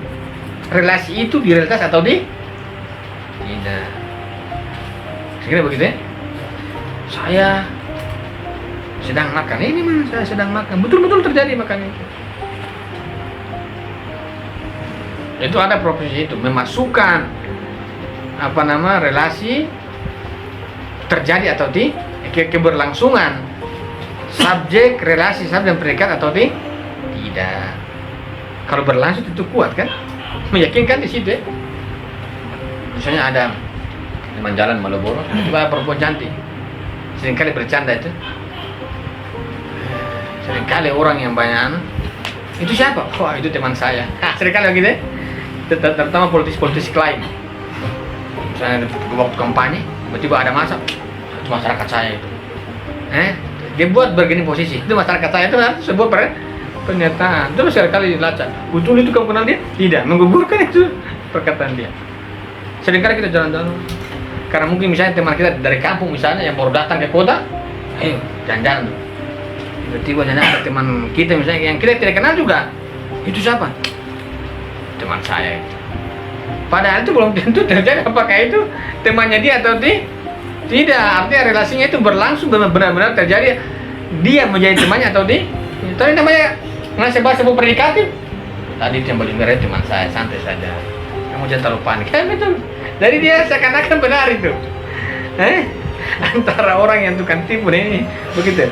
relasi itu di realitas atau di tidak. Sekiranya begitu ya. Saya sedang makan. Ini mah saya sedang makan. Betul-betul terjadi makan itu. Itu ada proposisi itu memasukkan relasi terjadi atau tidak, keberlangsungan subjek, relasi subjek dan predikat atau tidak. Kalau berlangsung itu kuat kan, meyakinkan di situ ya. Misalnya ada teman jalan Malioboro, tiba-tiba perempuan cantik, seringkali bercanda itu. Seringkali orang yang banyak itu siapa? Wah, itu teman saya. Seringkali begitu ya. Terutama politis klaim. Misalnya waktu kampanye, tiba-tiba ada masa, itu masyarakat saya itu. Dia buat begini posisi, itu masyarakat saya itu sebuah pernyataan. Terus sekali dilacak, betul itu kamu kenal dia? Tidak, menggugurkan itu perkataan dia. Seringkali kita jalan-jalan, karena mungkin misalnya teman kita dari kampung misalnya yang baru datang ke kota, jalan-jalan. Tiba-tiba ada teman kita misalnya yang kita tidak kenal juga, itu siapa? Teman saya itu. Padahal itu belum tentu terjadi apakah itu temannya dia atau tidak. Artinya relasinya itu berlangsung benar-benar terjadi, dia menjadi temannya atau tidak. Tapi namanya ngasih bahasa sebuah predikatif. Tadi yang paling merah teman saya, santai saja. Kamu jangan terlalu panik. Betul. Jadi dia seakan-akan benar itu. Antara orang yang tukang tipu ini begitu.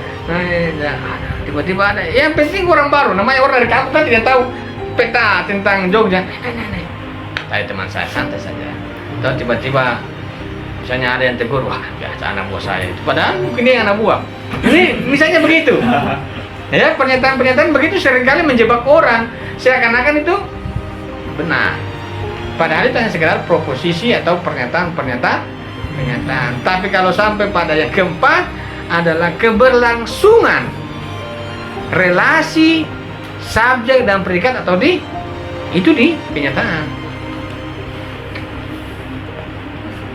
Tiba-tiba ada. Yang penting orang baru, namanya orang dari kampung kan tidak tahu peta tentang Jogja. Tadi teman saya santai saja. Tahu tiba-tiba Misalnya ada yang tegur, wah biasa anak buah saya itu. Padahal mungkin dia anak buah. Ini misalnya begitu. Ya, pernyataan-pernyataan begitu seringkali menjebak orang. Seakan-akan itu benar. Padahal itu hanya sekedar proposisi atau pernyataan. Tapi kalau sampai pada yang keempat adalah keberlangsungan relasi subjek dan predikat atau itu di kenyataan.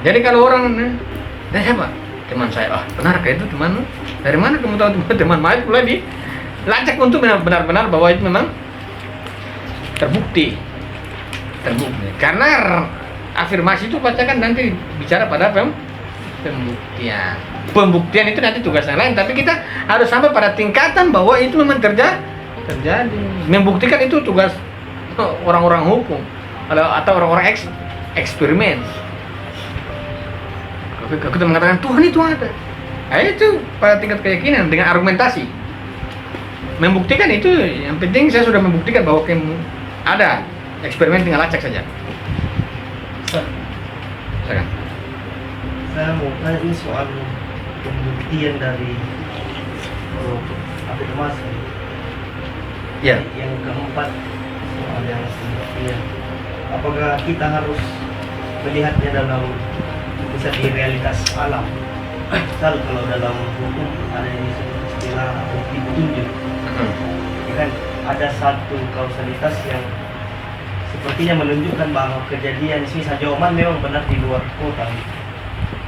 Jadi kalau orang siapa? Teman saya. Oh, benarkah itu temanmu? Dari mana kamu tahu teman main pula lacak untuk benar-benar bahwa itu memang terbukti. Karena afirmasi itu pasti kan nanti bicara pada pembuktian. Pembuktian itu nanti tugas yang lain, tapi kita harus sampai pada tingkatan bahwa itu memang terjadi. Membuktikan itu tugas orang-orang hukum atau orang-orang eksperimen. Kita mengatakan Tuhan itu ada. Nah, itu pada tingkat keyakinan dengan argumentasi. Membuktikan itu yang penting saya sudah membuktikan bahwa ada. Eksperimen tinggal lacak saja. Silakan. Saya mau tanya ini soal pembuktian dari afirmasi. Ya. Yang keempat soal yang pembuktian. Apakah kita harus melihatnya dalam bisa di realitas alam? Misal kalau dalam hukum ada yang disebut istilah bukti petunjuk. Ya kan ada satu kausalitas yang sepertinya menunjukkan bahwa kejadian sisa Joman memang benar di luar kota,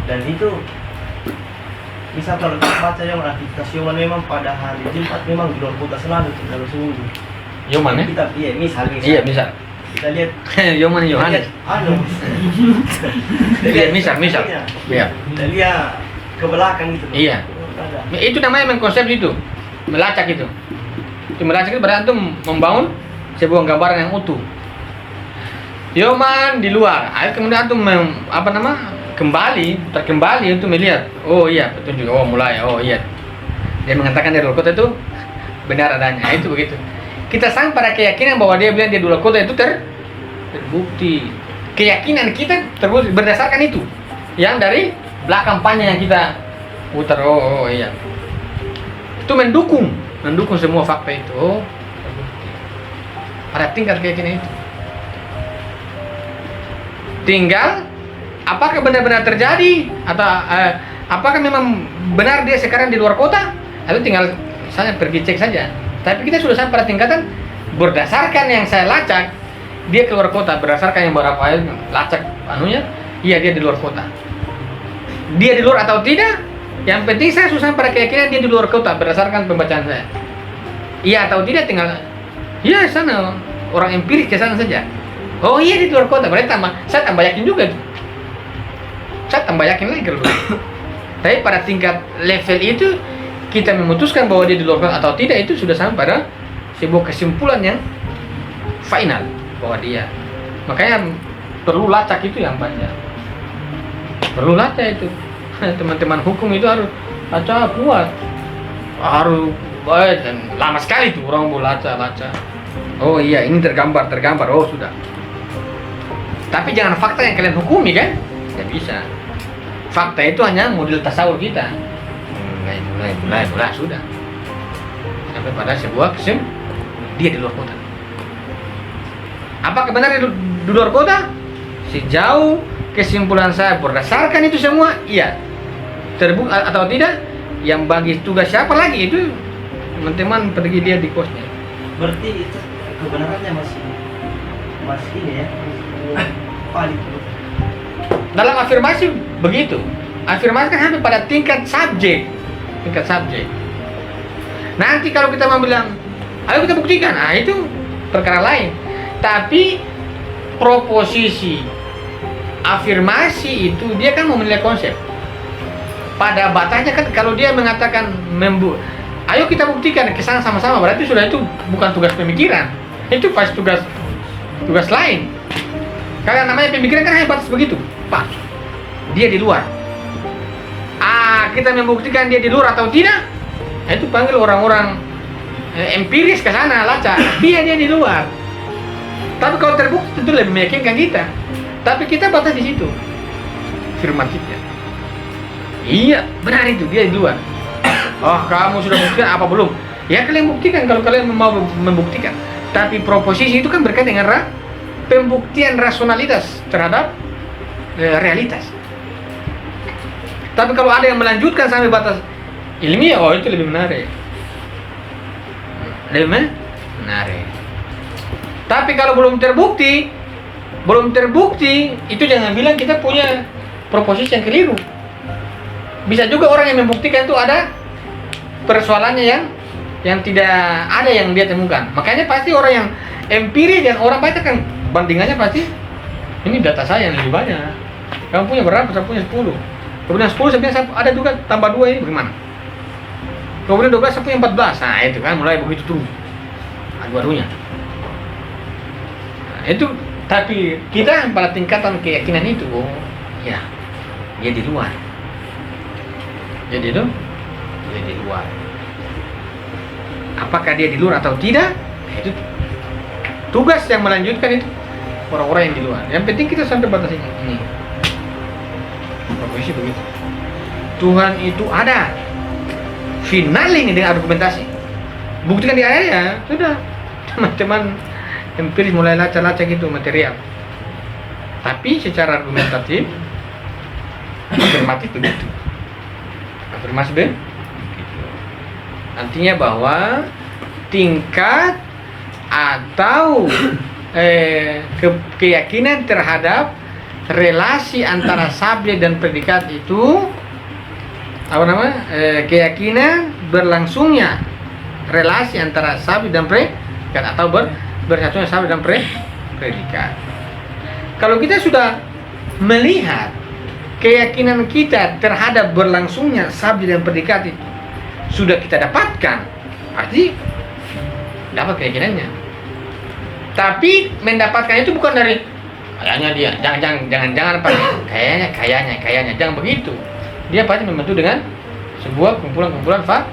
dan itu bisa kalau kita baca yang aktivitas Joman memang pada hari Jumat memang di luar kota selalu dalam seminggu. Yoman ya? Kita misal Iya, misal. kita lihat Yoman Yohanes. Iya, misal. Iya. Kita lihat ke belakang gitu. Iya. Itu namanya mengkonsep itu, melacak itu. Melacak itu berarti membangun sebuah gambaran yang utuh. Yoman di luar, kemudian antum kembali untuk melihat. Oh iya, petunjuk. Oh mulai. Oh iya. Dia mengatakan dari luar kota itu benar adanya. Itu begitu. Kita sampai pada keyakinan bahwa dia bilang dia di luar kota itu terbukti. Keyakinan kita terbukti berdasarkan itu. Yang dari belakang panjang yang kita putar. Oh iya. Itu mendukung semua fakta itu. Oh, terbukti. Pada tingkat keyakinan itu. Tinggal apakah benar-benar terjadi atau apakah memang benar dia sekarang di luar kota? Itu tinggal saya pergi cek saja. Tapi kita sudah sampai pada tingkatan berdasarkan yang saya lacak dia keluar kota, berdasarkan yang beberapa lacak iya dia di luar kota. Dia di luar atau tidak? Yang penting saya sudah sampai pada keyakinan dia di luar kota berdasarkan pembacaan saya. Iya atau tidak tinggal ya sana orang empiris ke sana saja. Oh iya di luar kota, berarti saya tambah yakin juga tuh. Saya tambah yakin lagi kalau tapi pada tingkat level itu kita memutuskan bahwa dia di luar kota atau tidak itu sudah sampai pada sebuah kesimpulan yang final bahwa dia. Makanya perlu lacak itu yang banyak. Perlu lacak itu. Teman-teman hukum itu harus lacak kuat. Harus dan lama sekali tuh orang mau lacak. Oh iya ini tergambar. Oh sudah. Tapi jangan fakta yang kalian hukumi kan? Tidak bisa. Fakta itu hanya model tasawur kita. Mulai sudah. Sampai pada sebuah dia di luar kota. Apakah benar di luar kota? Sejauh kesimpulan saya berdasarkan itu semua, iya. Terbukti atau tidak? Yang bagi tugas siapa lagi itu teman-teman pergi dia di kosnya. Berarti itu kebenarannya masih ini ya. Valid. Dalam afirmasi begitu. Afirmasi kan sampai pada tingkat subjek. Nanti kalau kita mau bilang, ayo kita buktikan, itu perkara lain. Tapi proposisi afirmasi itu dia kan memiliki konsep. Pada batasnya kan kalau dia mengatakan ayo kita buktikan kesana sama-sama, berarti sudah itu bukan tugas pemikiran. Itu pasti tugas lain. Karena namanya pemikiran kan hanya batas begitu, Pak. Dia di luar. Kita membuktikan dia di luar atau tidak? Itu panggil orang-orang empiris ke sana, lacak. Dia di luar. Tapi kalau terbukti tentu lebih meyakinkan kita. Tapi kita batas di situ. Afirmatifnya. Iya, benar itu, dia di luar. Oh, kamu sudah buktikan apa belum? Ya kalian buktikan kalau kalian mau membuktikan. Tapi proposisi itu kan berkaitan dengan pembuktian rasionalitas terhadap realitas. Tapi kalau ada yang melanjutkan sampai batas ilmiah, oh itu lebih menarik. Lebih menarik. Tapi kalau belum terbukti, itu jangan bilang kita punya proposisi yang keliru. Bisa juga orang yang membuktikan itu ada persoalannya yang tidak ada yang dia temukan. Makanya pasti orang yang empiris dan orang baca kan bandingannya pasti ini data saya yang lebih banyak. Kamu punya berapa? Saya punya 10. Kemudian 10 saya punya ada juga tambah 2 ini bagaimana? Kemudian 12 saya punya 14. Nah itu kan mulai begitu tuh. Adu-adunya. Nah, itu tapi kita pada tingkatan keyakinan itu, oh, ya dia di luar. Jadi itu dia di luar. Apakah dia di luar atau tidak? Itu tugas yang melanjutkan itu orang-orang yang di luar. Yang penting kita sampai batas ini. Proposisi begitu. Tuhan itu ada. Final ini dengan argumentasi. Buktikan di ayat ya, sudah. Teman-teman empiris mulai lacak-lacak gitu material. Tapi secara argumentatif, afirmatif begitu. Afirmasi begitu. Artinya bahwa tingkat atau keyakinan terhadap relasi antara subjek dan predikat itu keyakinan berlangsungnya relasi antara subjek dan predikat atau bersatunya subjek dan predikat. Kalau kita sudah melihat keyakinan kita terhadap berlangsungnya subjek dan predikat itu sudah kita dapatkan, arti dapat keyakinannya. Tapi mendapatkan itu bukan dari kayaknya dia, jangan kayaknya, jangan begitu. Dia pasti membantu dengan sebuah kumpulan fakta.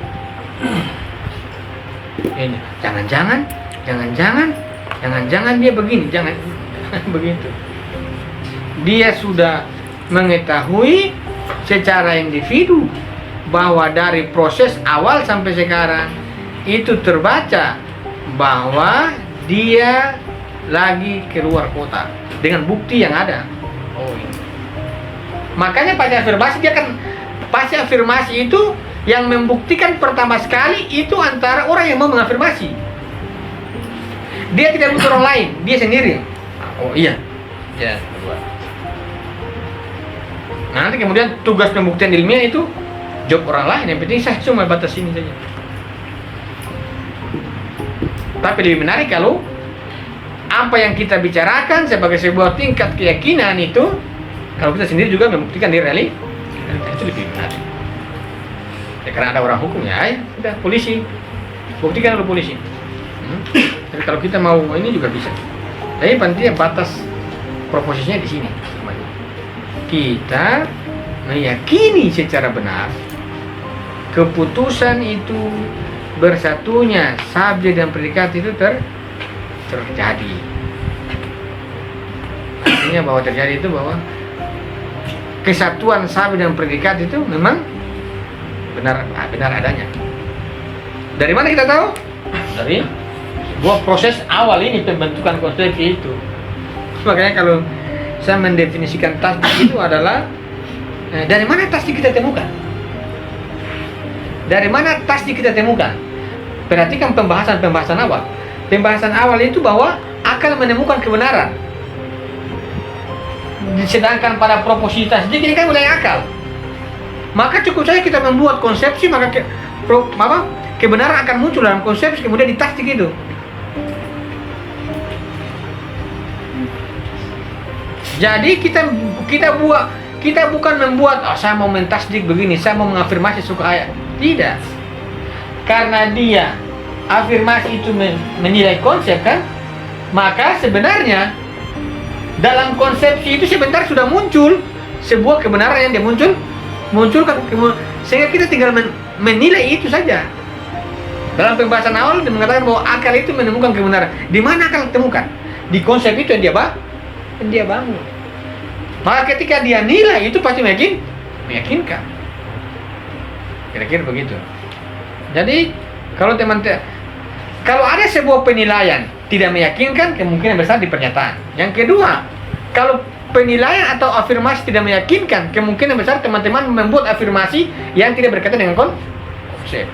Jangan dia begini, jangan begitu. Dia sudah mengetahui secara individu bahwa dari proses awal sampai sekarang itu terbaca bahwa dia lagi keluar kota dengan bukti yang ada. Oh ini. Makanya pasti afirmasi itu yang membuktikan pertama sekali itu antara orang yang mau mengafirmasi. Dia tidak butuh orang lain, dia sendiri. Oh iya. Ya, kedua. Nanti kemudian tugas pembuktian ilmiah itu job orang lain, yang penting saya cuma batas ini saja. Tapi lebih menarik kalau apa yang kita bicarakan sebagai sebuah tingkat keyakinan itu kalau kita sendiri juga membuktikan di realitas itu lebih menarik. Ya, karena ada orang hukum ya, udah polisi buktikan oleh polisi. Jadi kalau kita mau ini juga bisa. Tapi pentingnya batas proposisinya di sini. Kita meyakini secara benar keputusan itu bersatunya subjek dan predikat itu terjadi. Artinya bahwa terjadi itu bahwa kesatuan subjek dan predikat itu memang benar adanya. Dari mana kita tahu? Dari sebuah proses awal ini pembentukan konsepsi itu. Makanya kalau saya mendefinisikan tasdik itu adalah dari mana tasdik kita temukan? Dari mana tasdik kita temukan? Perhatikan pembahasan awal. Pembahasan awal itu bahwa akal menemukan kebenaran. Sedangkan pada proposisi tasdik ini kan mulai akal. Maka cukup saja kita membuat konsepsi, maka kebenaran akan muncul dalam konsepsi kemudian ditasdik itu. Jadi kita bukan membuat saya mau mentasdik begini, saya mau mengafirmasi suku ayat. Tidak. Karena dia afirmasi itu menilai konsep kan, maka sebenarnya dalam konsepsi itu sebentar sudah muncul sebuah kebenaran yang dia munculkan, sehingga kita tinggal menilai itu saja. Dalam pembahasan awal dia mengatakan bahwa akal itu menemukan kebenaran. Di mana akal ditemukan? Di konsep itu yang dia bangun. Maka ketika dia nilai itu pasti meyakinkan. Kira-kira begitu. Jadi kalau kalau ada sebuah penilaian tidak meyakinkan, kemungkinan besar di pernyataan. Yang kedua, kalau penilaian atau afirmasi tidak meyakinkan, kemungkinan besar teman-teman membuat afirmasi yang tidak berkaitan dengan konsep.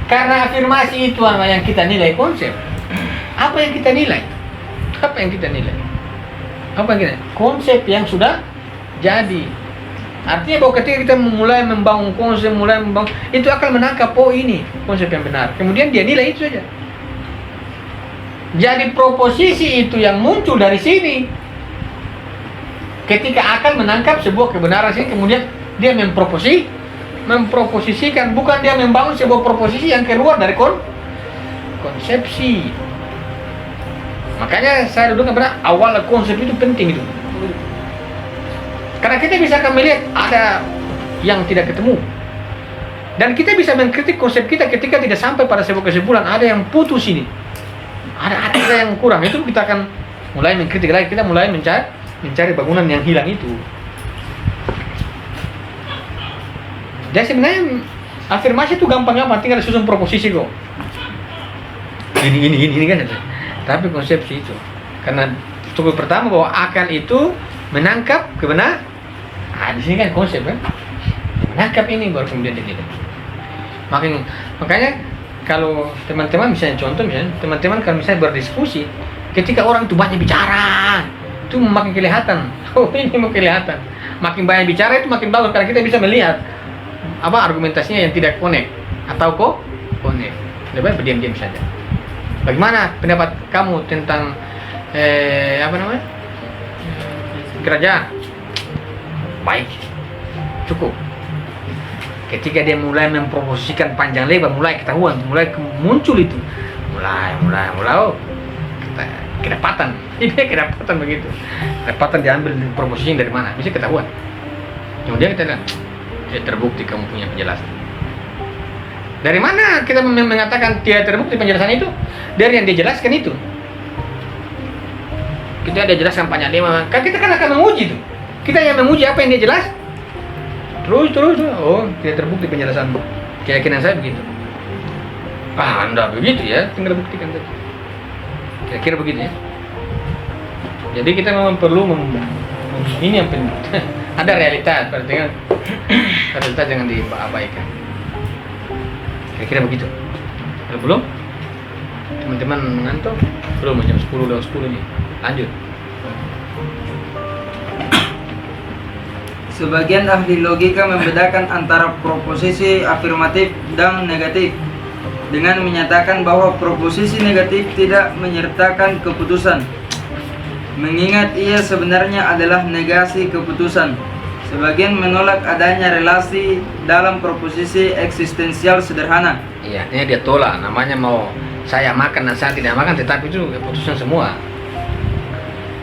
Karena afirmasi itu yang kita nilai konsep. Apa yang kita nilai? Apa yang kita nilai? Apa yang kita nilai? Konsep yang sudah jadi. Artinya bahwa ketika kita mulai membangun konsep, itu akan menangkap, oh ini konsep yang benar. Kemudian dia nilai itu saja. Jadi proposisi itu yang muncul dari sini. Ketika akan menangkap sebuah kebenaran sini, kemudian dia memproposisikan, bukan dia membangun sebuah proposisi yang keluar dari konsepsi. Makanya saya duduk pada awal konsep itu penting itu. Karena kita bisa akan melihat ada yang tidak ketemu. Dan kita bisa mengkritik konsep kita ketika tidak sampai pada sebuah kesimpulan, ada yang putus ini. Ada yang kurang. Itu kita akan mulai mengkritik lagi, kita mulai mencari bangunan yang hilang itu. Dan sebenarnya afirmasi itu gampang-gampang, tinggal susun proposisi kok. Ini kan. Tapi konsepsi itu, karena struktur pertama bahwa akal itu menangkap kebenaran. Di sini kan konsep kan, menangkap ini baru kemudian dinilai. Makanya kalau teman-teman misalnya contoh misalnya teman-teman kalau misalnya berdiskusi, ketika orang itu banyak bicara, itu makin kelihatan. Oh ini mau kelihatan. Makin banyak bicara itu makin bagus karena kita bisa melihat apa argumentasinya yang tidak connect atau connect. Lebih baik berdiam-diam saja. Bagaimana pendapat kamu tentang kerajaan? Baik, cukup. Ketika dia mulai memproposisikan panjang lebar, mulai ketahuan, mulai muncul itu, mulai oh, kedapatan. Ini kedapatan begitu. Kedapatan diambil proposisinya dari mana? Bisa ketahuan. Kemudian kita lihat, terbukti kamu punya penjelasan. Dari mana kita mengatakan tidak terbukti penjelasan itu? Dari yang dia jelaskan itu. Kita ada jelaskan panjang lebar, kan kita kan akan menguji itu. Kita yang menguji apa yang dia jelas. Terus, oh tidak terbukti penjelasan. Keyakinan saya begitu. Anda begitu ya, tinggal buktikan saja. Kira-kira begitu ya. Jadi kita memang perlu ini yang penting. Ada realitas, berarti kan realitas jangan diabaikan. Kira-kira begitu. Kalau belum, teman-teman mengantuk, belum jam 10 lewat 10 nih. Lanjut. Sebagian ahli logika membedakan antara proposisi afirmatif dan negatif dengan menyatakan bahwa proposisi negatif tidak menyertakan keputusan, mengingat ia sebenarnya adalah negasi keputusan. Sebagian menolak adanya relasi dalam proposisi eksistensial sederhana. Iya, ini dia tolak. Namanya mau saya makan dan saya tidak makan, tetapi itu keputusan semua.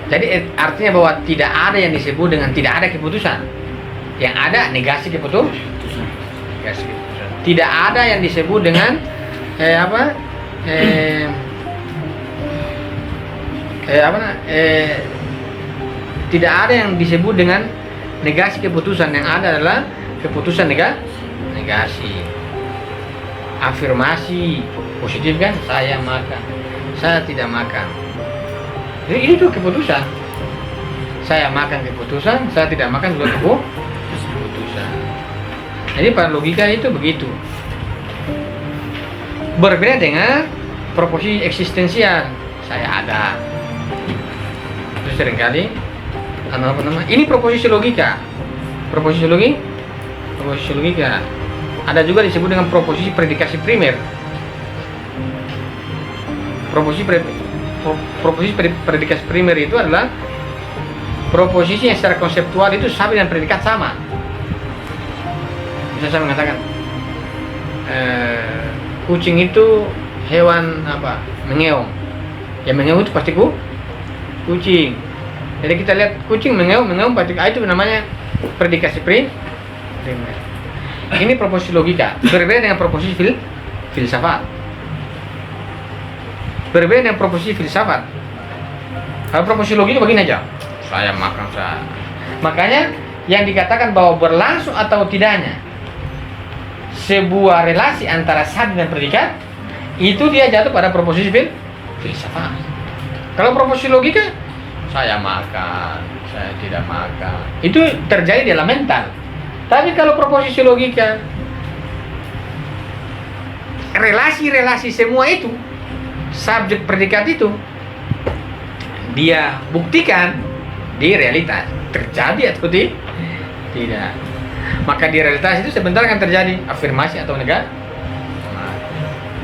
Jadi artinya bahwa tidak ada yang disebut dengan tidak ada keputusan. Yang ada negasi keputusan. Tidak ada yang disebut dengan tidak ada yang disebut dengan negasi keputusan. Yang ada adalah keputusan negasi. Afirmasi positif kan, saya makan, saya tidak makan. Jadi itu keputusan. Saya makan keputusan, saya tidak makan juga keputusan. Jadi pada logika itu begitu. Berbeda dengan proposisi eksistensial. Saya ada. Itu seringkali ini proposisi logika. Proposisi logika. Ada juga disebut dengan proposisi predikasi primer. Proposisi predikasi primer itu adalah proposisi yang secara konseptual itu sama dengan predikat sama. Bisa saya mengatakan kucing itu hewan apa? Mengeong. Yang mengeong itu pasti kucing. Jadi kita lihat kucing mengeong pasti itu namanya predikasi primer. Ini proposisi logika. Berbeda dengan proposisi filsafat. Berbeda dengan proposisi filsafat. Kalau proposisi logika begini aja. Saya makan saya. Makanya yang dikatakan bahwa berlangsung atau tidaknya sebuah relasi antara subjek dan predikat, itu dia jatuh pada proposisi filsafat. Kalau proposisi logika, saya makan, saya tidak makan, itu terjadi dalam mental. Tapi kalau proposisi logika, relasi-relasi semua itu, subjek predikat itu, dia buktikan di realitas terjadi atau tidak. Maka di realitas itu sebentar akan terjadi afirmasi atau negatif.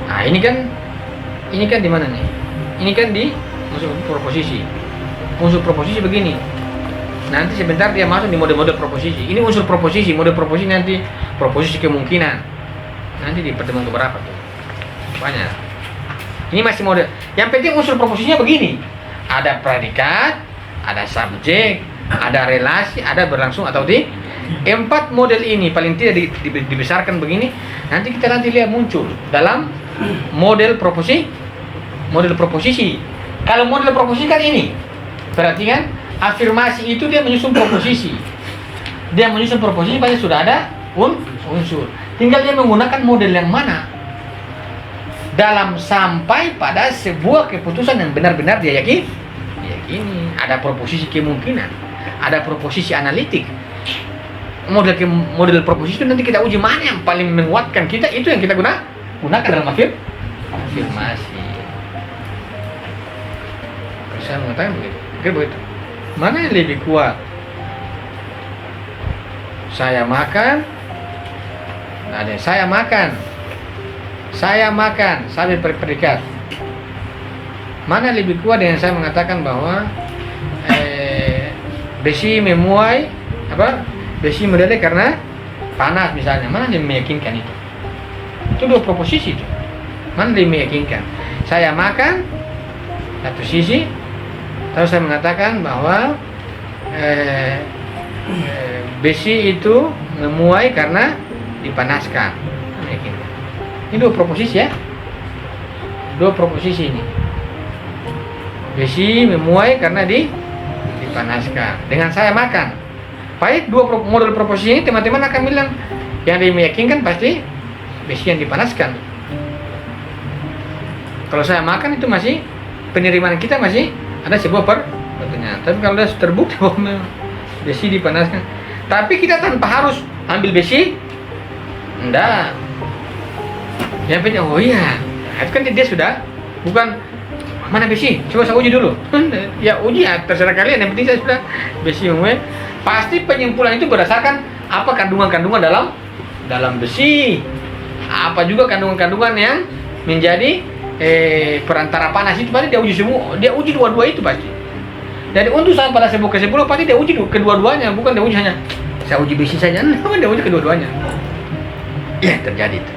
Nah, ini kan di mana nih? Ini kan di unsur proposisi. Unsur proposisi begini. Nanti sebentar dia masuk di model-model proposisi. Ini unsur proposisi, model proposisi nanti proposisi kemungkinan. Nanti di pertemuan keberapa tuh? Banyak. Ini masih model. Yang penting unsur proposisinya begini. Ada predikat, ada subjek, ada relasi, ada berlangsung atau tidak. 4 model ini paling tidak dibesarkan begini. Nanti kita lihat muncul dalam model proposisi. Kalau model proposisi kan ini, berarti kan afirmasi itu dia menyusun proposisi. Dia menyusun proposisi pasti sudah ada unsur. Tinggal dia menggunakan model yang mana dalam sampai pada sebuah keputusan yang benar-benar dia yakini. Ada proposisi kemungkinan, ada proposisi analitik. Model proposisi itu nanti kita uji mana yang paling menguatkan kita, itu yang kita gunakan dalam afirmasi. Saya mengatakan begitu. Mana yang lebih kuat? Saya makan, ada saya makan sambil predikat. Mana lebih kuat dengan saya mengatakan bahwa besi memuai besi meleleh karena panas misalnya. Mana yang meyakinkan itu? Itu 2 proposisi itu. Mana yang meyakinkan? Saya makan satu sisi, terus saya mengatakan bahwa besi itu memuai karena dipanaskan. Meyakinkan. Ini 2 proposisi ya. 2 proposisi ini. Besi memuai karena dipanaskan. Dengan saya makan. Baik, 2 model proposisi ini teman-teman akan bilang yang meyakinkan pasti besi yang dipanaskan. Kalau saya makan itu masih penerimaan kita masih ada sebuah pertanyaan. Tapi kalau sudah terbukti bahwa besi dipanaskan, tapi kita tanpa harus ambil besi, enggak. Yang penting itu kan dia sudah bukan mana besi. Coba saya uji dulu. Ya uji ya terserah kalian. Yang penting saya sudah besi memuai. Pasti penyimpulan itu berdasarkan apa kandungan-kandungan dalam besi, apa juga kandungan-kandungan yang menjadi perantara panas itu pasti dia uji semua, dia uji dua-dua itu pasti. Jadi untuk sampai pada sebuah kesimpulan pasti dia uji kedua-duanya, bukan dia uji hanya saya uji besi saja, namun dia uji kedua-duanya. Ya terjadi itu.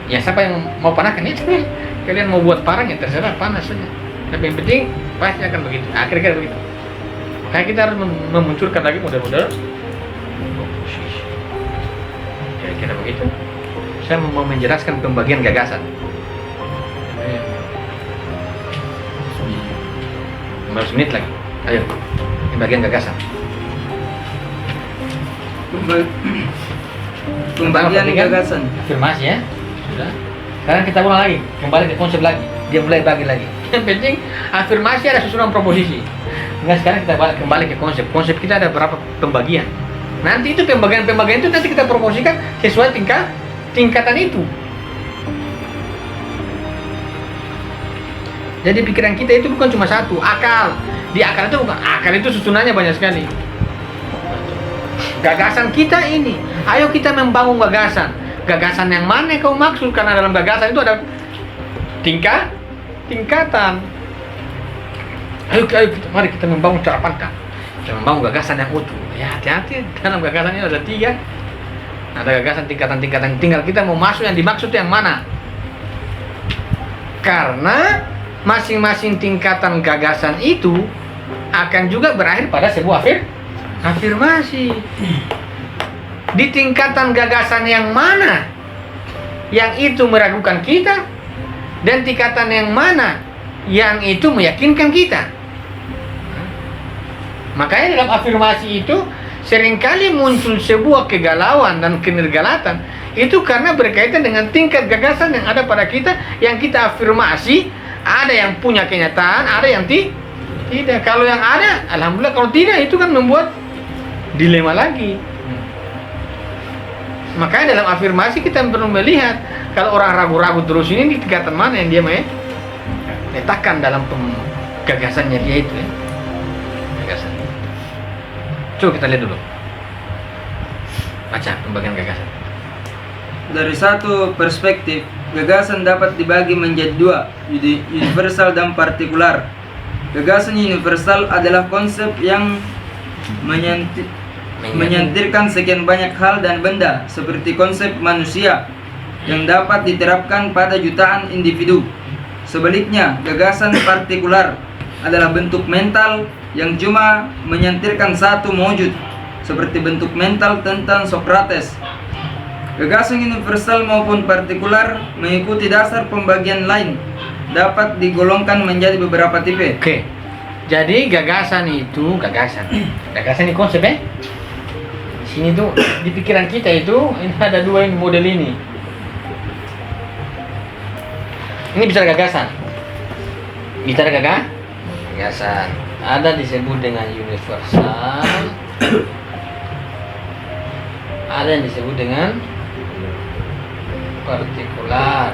Ya siapa yang mau panaskan itu, kalian mau buat parang ya terserah panas saja. Tapi yang penting pasti akan begitu. Akhirnya begitu. Makanya kita harus memunculkan lagi model-model proposisi. Kira-kira begitu. Saya mau menjelaskan pembagian gagasan. 15 menit lagi. Ayo, pembagian gagasan. Pembagian gagasan. Afirmasi ya. Sudah. Sekarang kita ulang lagi, kembali ke konsep lagi. Dia mulai bagi lagi. Yang penting afirmasi ada susunan proposisi. Nah, sekarang kita kembali ke konsep. Konsep kita ada berapa pembagian. Nanti itu pembagian-pembagian itu nanti kita proporsikan sesuai tingkatan itu. Jadi pikiran kita itu bukan cuma satu, akal. Di akal itu bukan, akal itu susunannya banyak sekali. Gagasan kita ini, ayo kita membangun gagasan. Gagasan yang mana yang kau maksud? Karena dalam gagasan itu ada tingkatan. Ayo mari kita membangun cara pandang. Kita membangun gagasan yang utuh. Ya hati-hati, dalam gagasan ini ada 3. Ada gagasan tingkatan-tingkatan. Tinggal kita mau masuk yang dimaksud yang mana. Karena masing-masing tingkatan gagasan itu akan juga berakhir pada sebuah afirmasi. Di tingkatan gagasan yang mana yang itu meragukan kita, dan tingkatan yang mana yang itu meyakinkan kita. Makanya dalam afirmasi itu seringkali muncul sebuah kegalauan dan kenergalatan itu karena berkaitan dengan tingkat gagasan yang ada pada kita, yang kita afirmasi. Ada yang punya kenyataan, ada yang tidak. Kalau yang ada, alhamdulillah. Kalau tidak, itu kan membuat dilema lagi. Makanya dalam afirmasi kita perlu melihat, kalau orang ragu-ragu terus ini tingkatan mana yang dia letakkan dalam gagasannya dia itu ya. Gagasan. Coba kita lihat dulu. Baca pembagian gagasan. Dari satu perspektif, gagasan dapat dibagi menjadi dua, universal dan partikular. Gagasan universal adalah konsep yang menyentirkan sekian banyak hal dan benda, seperti konsep manusia yang dapat diterapkan pada jutaan individu. Sebaliknya, gagasan partikular adalah bentuk mental yang cuma menyentirkan satu mewujud, seperti bentuk mental tentang Socrates. Gagasan universal maupun partikular mengikuti dasar pembagian lain, dapat digolongkan menjadi beberapa tipe. Oke. Jadi gagasan itu gagasan ini konsep ya. Sini tuh di pikiran kita itu ini ada dua ini model ini. Ini bicara gagasan. Bicara gagasan. Ada disebut dengan universal. Ada yang disebut dengan partikular.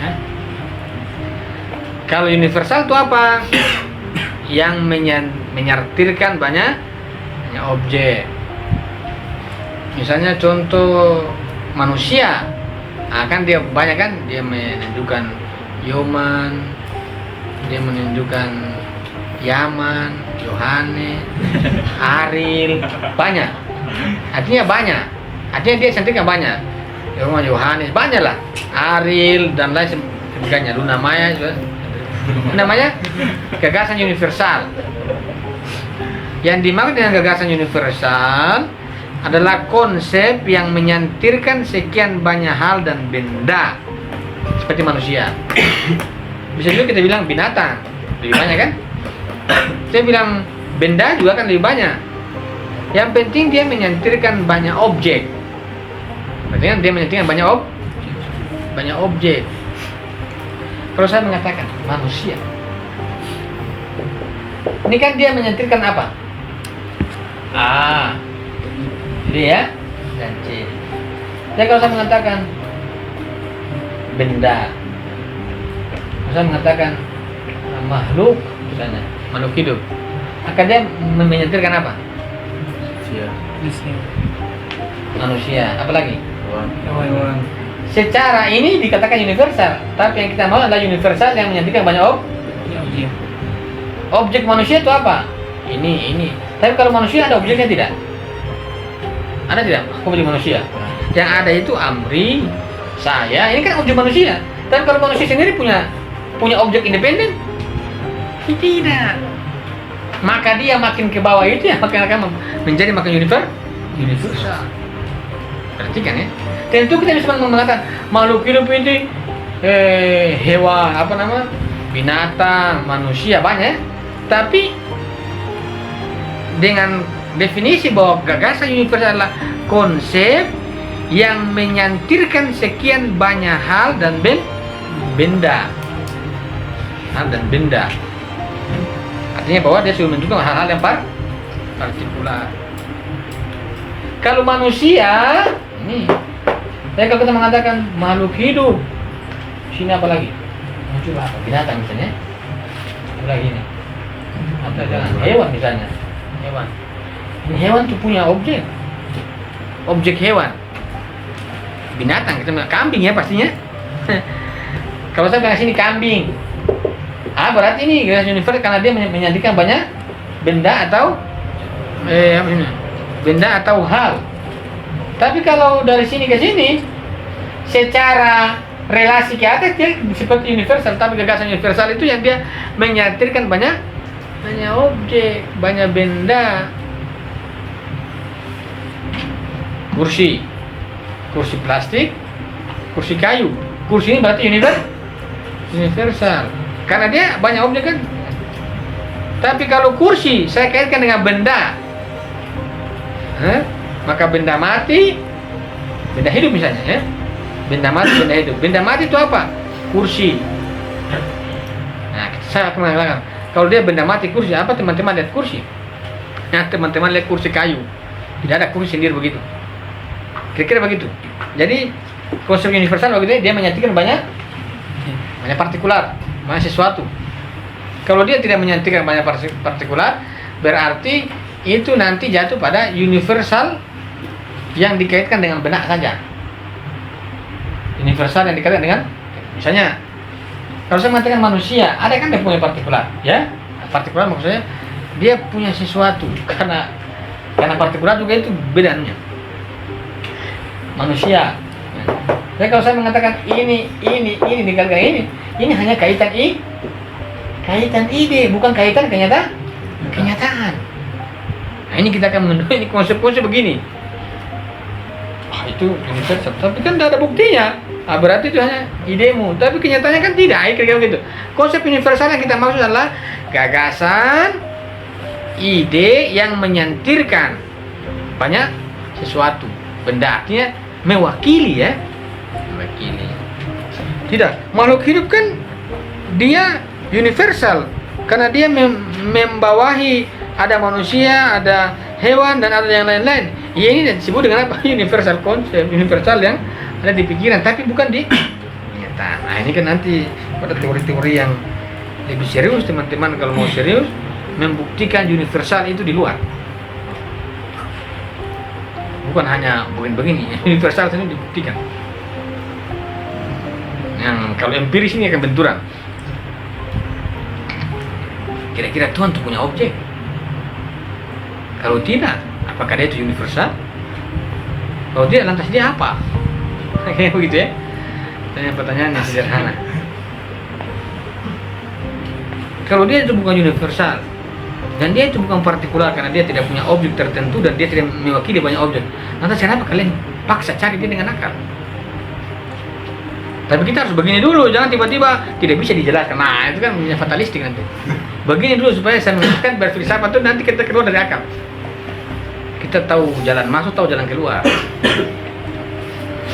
Ya. Kalau universal itu apa? Yang menyartirkan banyak objek. Misalnya contoh manusia, kan dia banyak kan, dia menunjukkan Yoman, dia menunjukkan Yaman, Yohane, Aril, banyak. Artinya banyak. Artinya dia cantiknya banyak. Yohanes banyak lah. Aril dan lain sebagainya. Luna Maya juga. Namanya gagasan universal. Yang dimaksud dengan gagasan universal adalah konsep yang menyantirkan sekian banyak hal dan benda, seperti manusia. Bisa juga kita bilang binatang, lebih banyak kan? Saya bilang benda juga kan lebih banyak. Yang penting dia menyantirkan banyak objek. Berarti kan dia menyantirkan banyak objek. Kalau saya mengatakan manusia, ini kan dia menyantirkan apa? A, D ya, dan C. Jadi kalau saya mengatakan benda, kalau saya mengatakan makhluk, misalnya makhluk hidup, akan dia menyantirkan apa? Manusia, apalagi? Hewan. Secara ini dikatakan universal, tapi yang kita mau adalah universal yang menyantirkan banyak objek. Objek manusia itu apa? Ini. Tapi kalau manusia ada objeknya tidak? Ada tidak? Objek manusia. Yang ada itu Amri, saya. Ini kan objek manusia. Tapi kalau manusia sendiri punya objek independen? Tidak. Maka dia makin ke bawah itu ya makin akan menjadi makin universal. Perhatikan ya. Tentu kita bisa mengatakan makhluk hidup ini hewan, binatang, manusia banyak. Tapi dengan definisi bahwa gagasan universal adalah konsep yang menyantirkan sekian banyak hal dan benda. Artinya bahwa dia sudah menunjukkan hal-hal yang partikular. Kalau manusia ini, kalau kita mengatakan makhluk hidup, sini apa lagi? Muncul apa? Binatang misalnya. Apa lagi ini? Atau jangan hewan misalnya. Hewan. Ini hewan itu punya objek. Objek hewan. Binatang kita bilang kambing ya pastinya. Kalau saya bilang sini kambing, berarti ini gagasan universal karena dia menyantikan banyak benda atau benda atau hal. Tapi kalau dari sini ke sini, secara relasi ke atas dia seperti universal, tapi gagasan universal itu yang dia menyantirkan banyak objek, banyak benda. Kursi plastik, kursi kayu. Kursi ini berarti universal, karena dia banyak objek kan. Tapi kalau kursi saya kaitkan dengan benda, maka benda mati, benda hidup misalnya, ya. Benda mati, benda hidup. Benda mati itu apa? Kursi. Nah, saya akan mengatakan, kalau dia benda mati kursi, apa teman-teman lihat kursi? Nah, teman-teman lihat kursi kayu. Tidak ada kursi sendiri begitu. Kira-kira begitu. Jadi konsep universal begitu, dia menyatukan banyak partikular, banyak sesuatu. Kalau dia tidak menyatukan banyak partikular, berarti itu nanti jatuh pada universal yang dikaitkan dengan benda saja. Universal yang dikaitkan dengan, misalnya, kalau saya mengatakan manusia, ada kan dia punya partikular, ya? Partikular maksudnya dia punya sesuatu, karena partikular juga itu bedanya. Manusia. Jadi kalau saya mengatakan ini dikatakan ini hanya kaitan ide, bukan kaitan kenyataan. Nah, ini kita akan menentukan ini konsep-konsep begini. Itu universal, tapi kan tidak ada buktinya. Berarti itu hanya idemu, tapi kenyataannya kan tidak. Kira-kira begitu. Konsep universal yang kita maksud adalah gagasan, ide yang menyentirkan banyak sesuatu. Benda artinya mewakili, ya. Mewakili. Tidak, makhluk hidup kan dia universal karena dia membawahi, ada manusia, ada hewan, dan ada yang lain-lain. Ya, ini disebut dengan apa? Universal konsep, universal yang ada di pikiran, tapi bukan di kenyataan. Nah, ini kan nanti pada teori-teori yang lebih serius, teman-teman kalau mau serius membuktikan universal itu di luar. Bukan hanya begini-begini, universal itu dibuktikan. Yang kalau empiris ini akan benturan. Kira-kira Tuhan itu punya objek? Kalau tidak, apakah dia itu universal? Kalau tidak, lantas dia apa? Kayak begitu, ya. Pertanyaan yang sederhana. Kalau dia itu bukan universal dan dia itu bukan partikular karena dia tidak punya objek tertentu dan dia tidak mewakili banyak objek, lantas kenapa kalian paksa cari dia dengan akal? Tapi kita harus begini dulu, jangan tiba-tiba tidak bisa dijelaskan. Nah, itu kan fatalistik nanti. Begini dulu supaya saya menjelaskan berfilsafat itu nanti kita keluar dari akal. Kita tahu jalan masuk, tahu jalan keluar.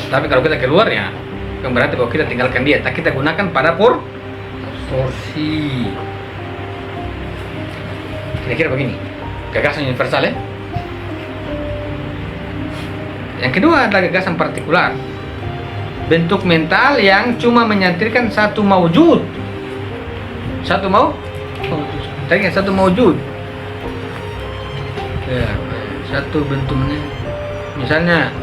Tapi kalau kita keluar, ya kan berarti bahwa kita tinggalkan dia. Kita gunakan pada porsi. Kira-kira begini, gagasan universal, ya. Yang kedua adalah gagasan partikular, bentuk mental yang cuma menyantirkan satu maujud. Satu maujud. Ya, satu bentuknya. Misalnya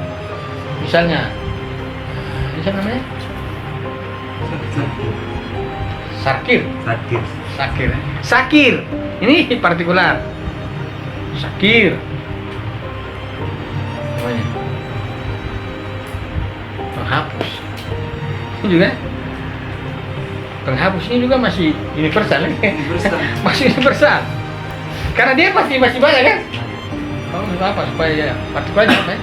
namanya Sakir. Ini partikular. Sakir. Namanya penghapus. Ini juga penghapus ini juga masih universal. Masih universal. Karena dia masih banyak, kan? Kalau apa supaya partikular apa, ya?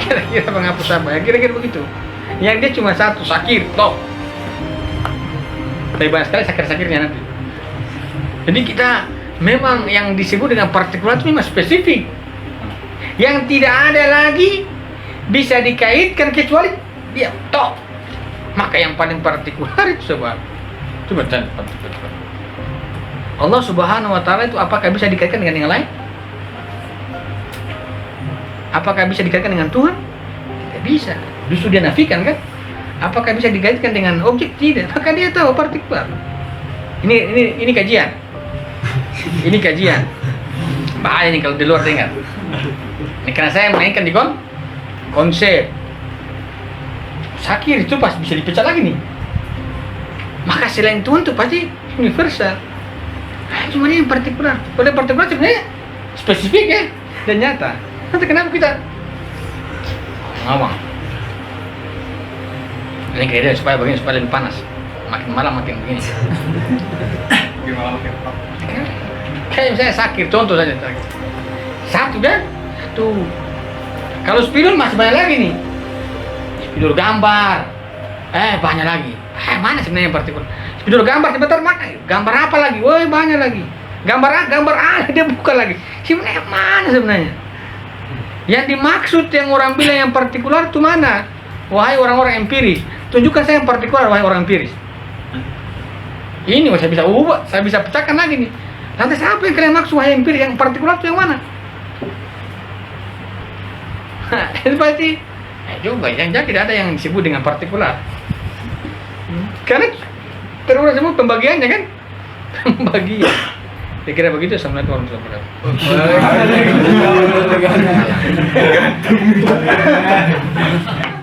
Kira-kira penghapus apa, ya? Kira-kira begitu. Yang dia cuma satu, sakir, toh. Tapi banyak sekali sakir-sakirnya nanti. Jadi kita memang yang disebut dengan partikular itu memang spesifik. Yang tidak ada lagi bisa dikaitkan kecuali dia, toh. Maka yang paling partikular itu sebab. Coba partikular. Allah Subhanahu wa Ta'ala itu apakah bisa dikaitkan dengan yang lain? Apakah bisa dikaitkan dengan Tuhan? Tidak bisa. Justru dia nafikan, kan? Apakah bisa dikaitkan dengan objek? Tidak. Maka dia tahu partikular. Ini kajian. Ini kajian. Bahaya nih kalau di luar dengar. Ini karena saya mainkan di konsep. Sakir itu pasti bisa dipecat lagi nih. Maka selain Tuhan itu pasti universal. Cuma ini yang partikular. Pada partikular sebenarnya spesifik, ya, dan nyata. Nanti kenapa kita ngomong? Ini kayaknya supaya lebih panas. Makin malam makin begini. Kayak misalnya sakit, contoh saja. Satu, kan? Satu. Kalau spidol masih banyak lagi nih. Spidol gambar. Banyak lagi. Mana sebenarnya yang partikular? Sudah gambar sebentar mana? Gambar apa lagi? Woi banyak lagi. Gambar A dia buka lagi. Sebenarnya mana sebenarnya? Yang dimaksud yang orang bilang yang partikular itu mana? Wahai orang-orang empiris, tunjukkan saya yang partikular, wahai orang empiris. Ini saya bisa ubah, saya bisa pecahkan lagi nih. Lantas apa yang kalian maksud wahai empiris? Yang partikular itu yang mana? Itu pasti coba yang tidak ada yang disebut dengan partikular. Karena terurai semua pembagiannya kan? Pembagian. Saya kira begitu. Assalamualaikum warahmatullahi wabarakatuh.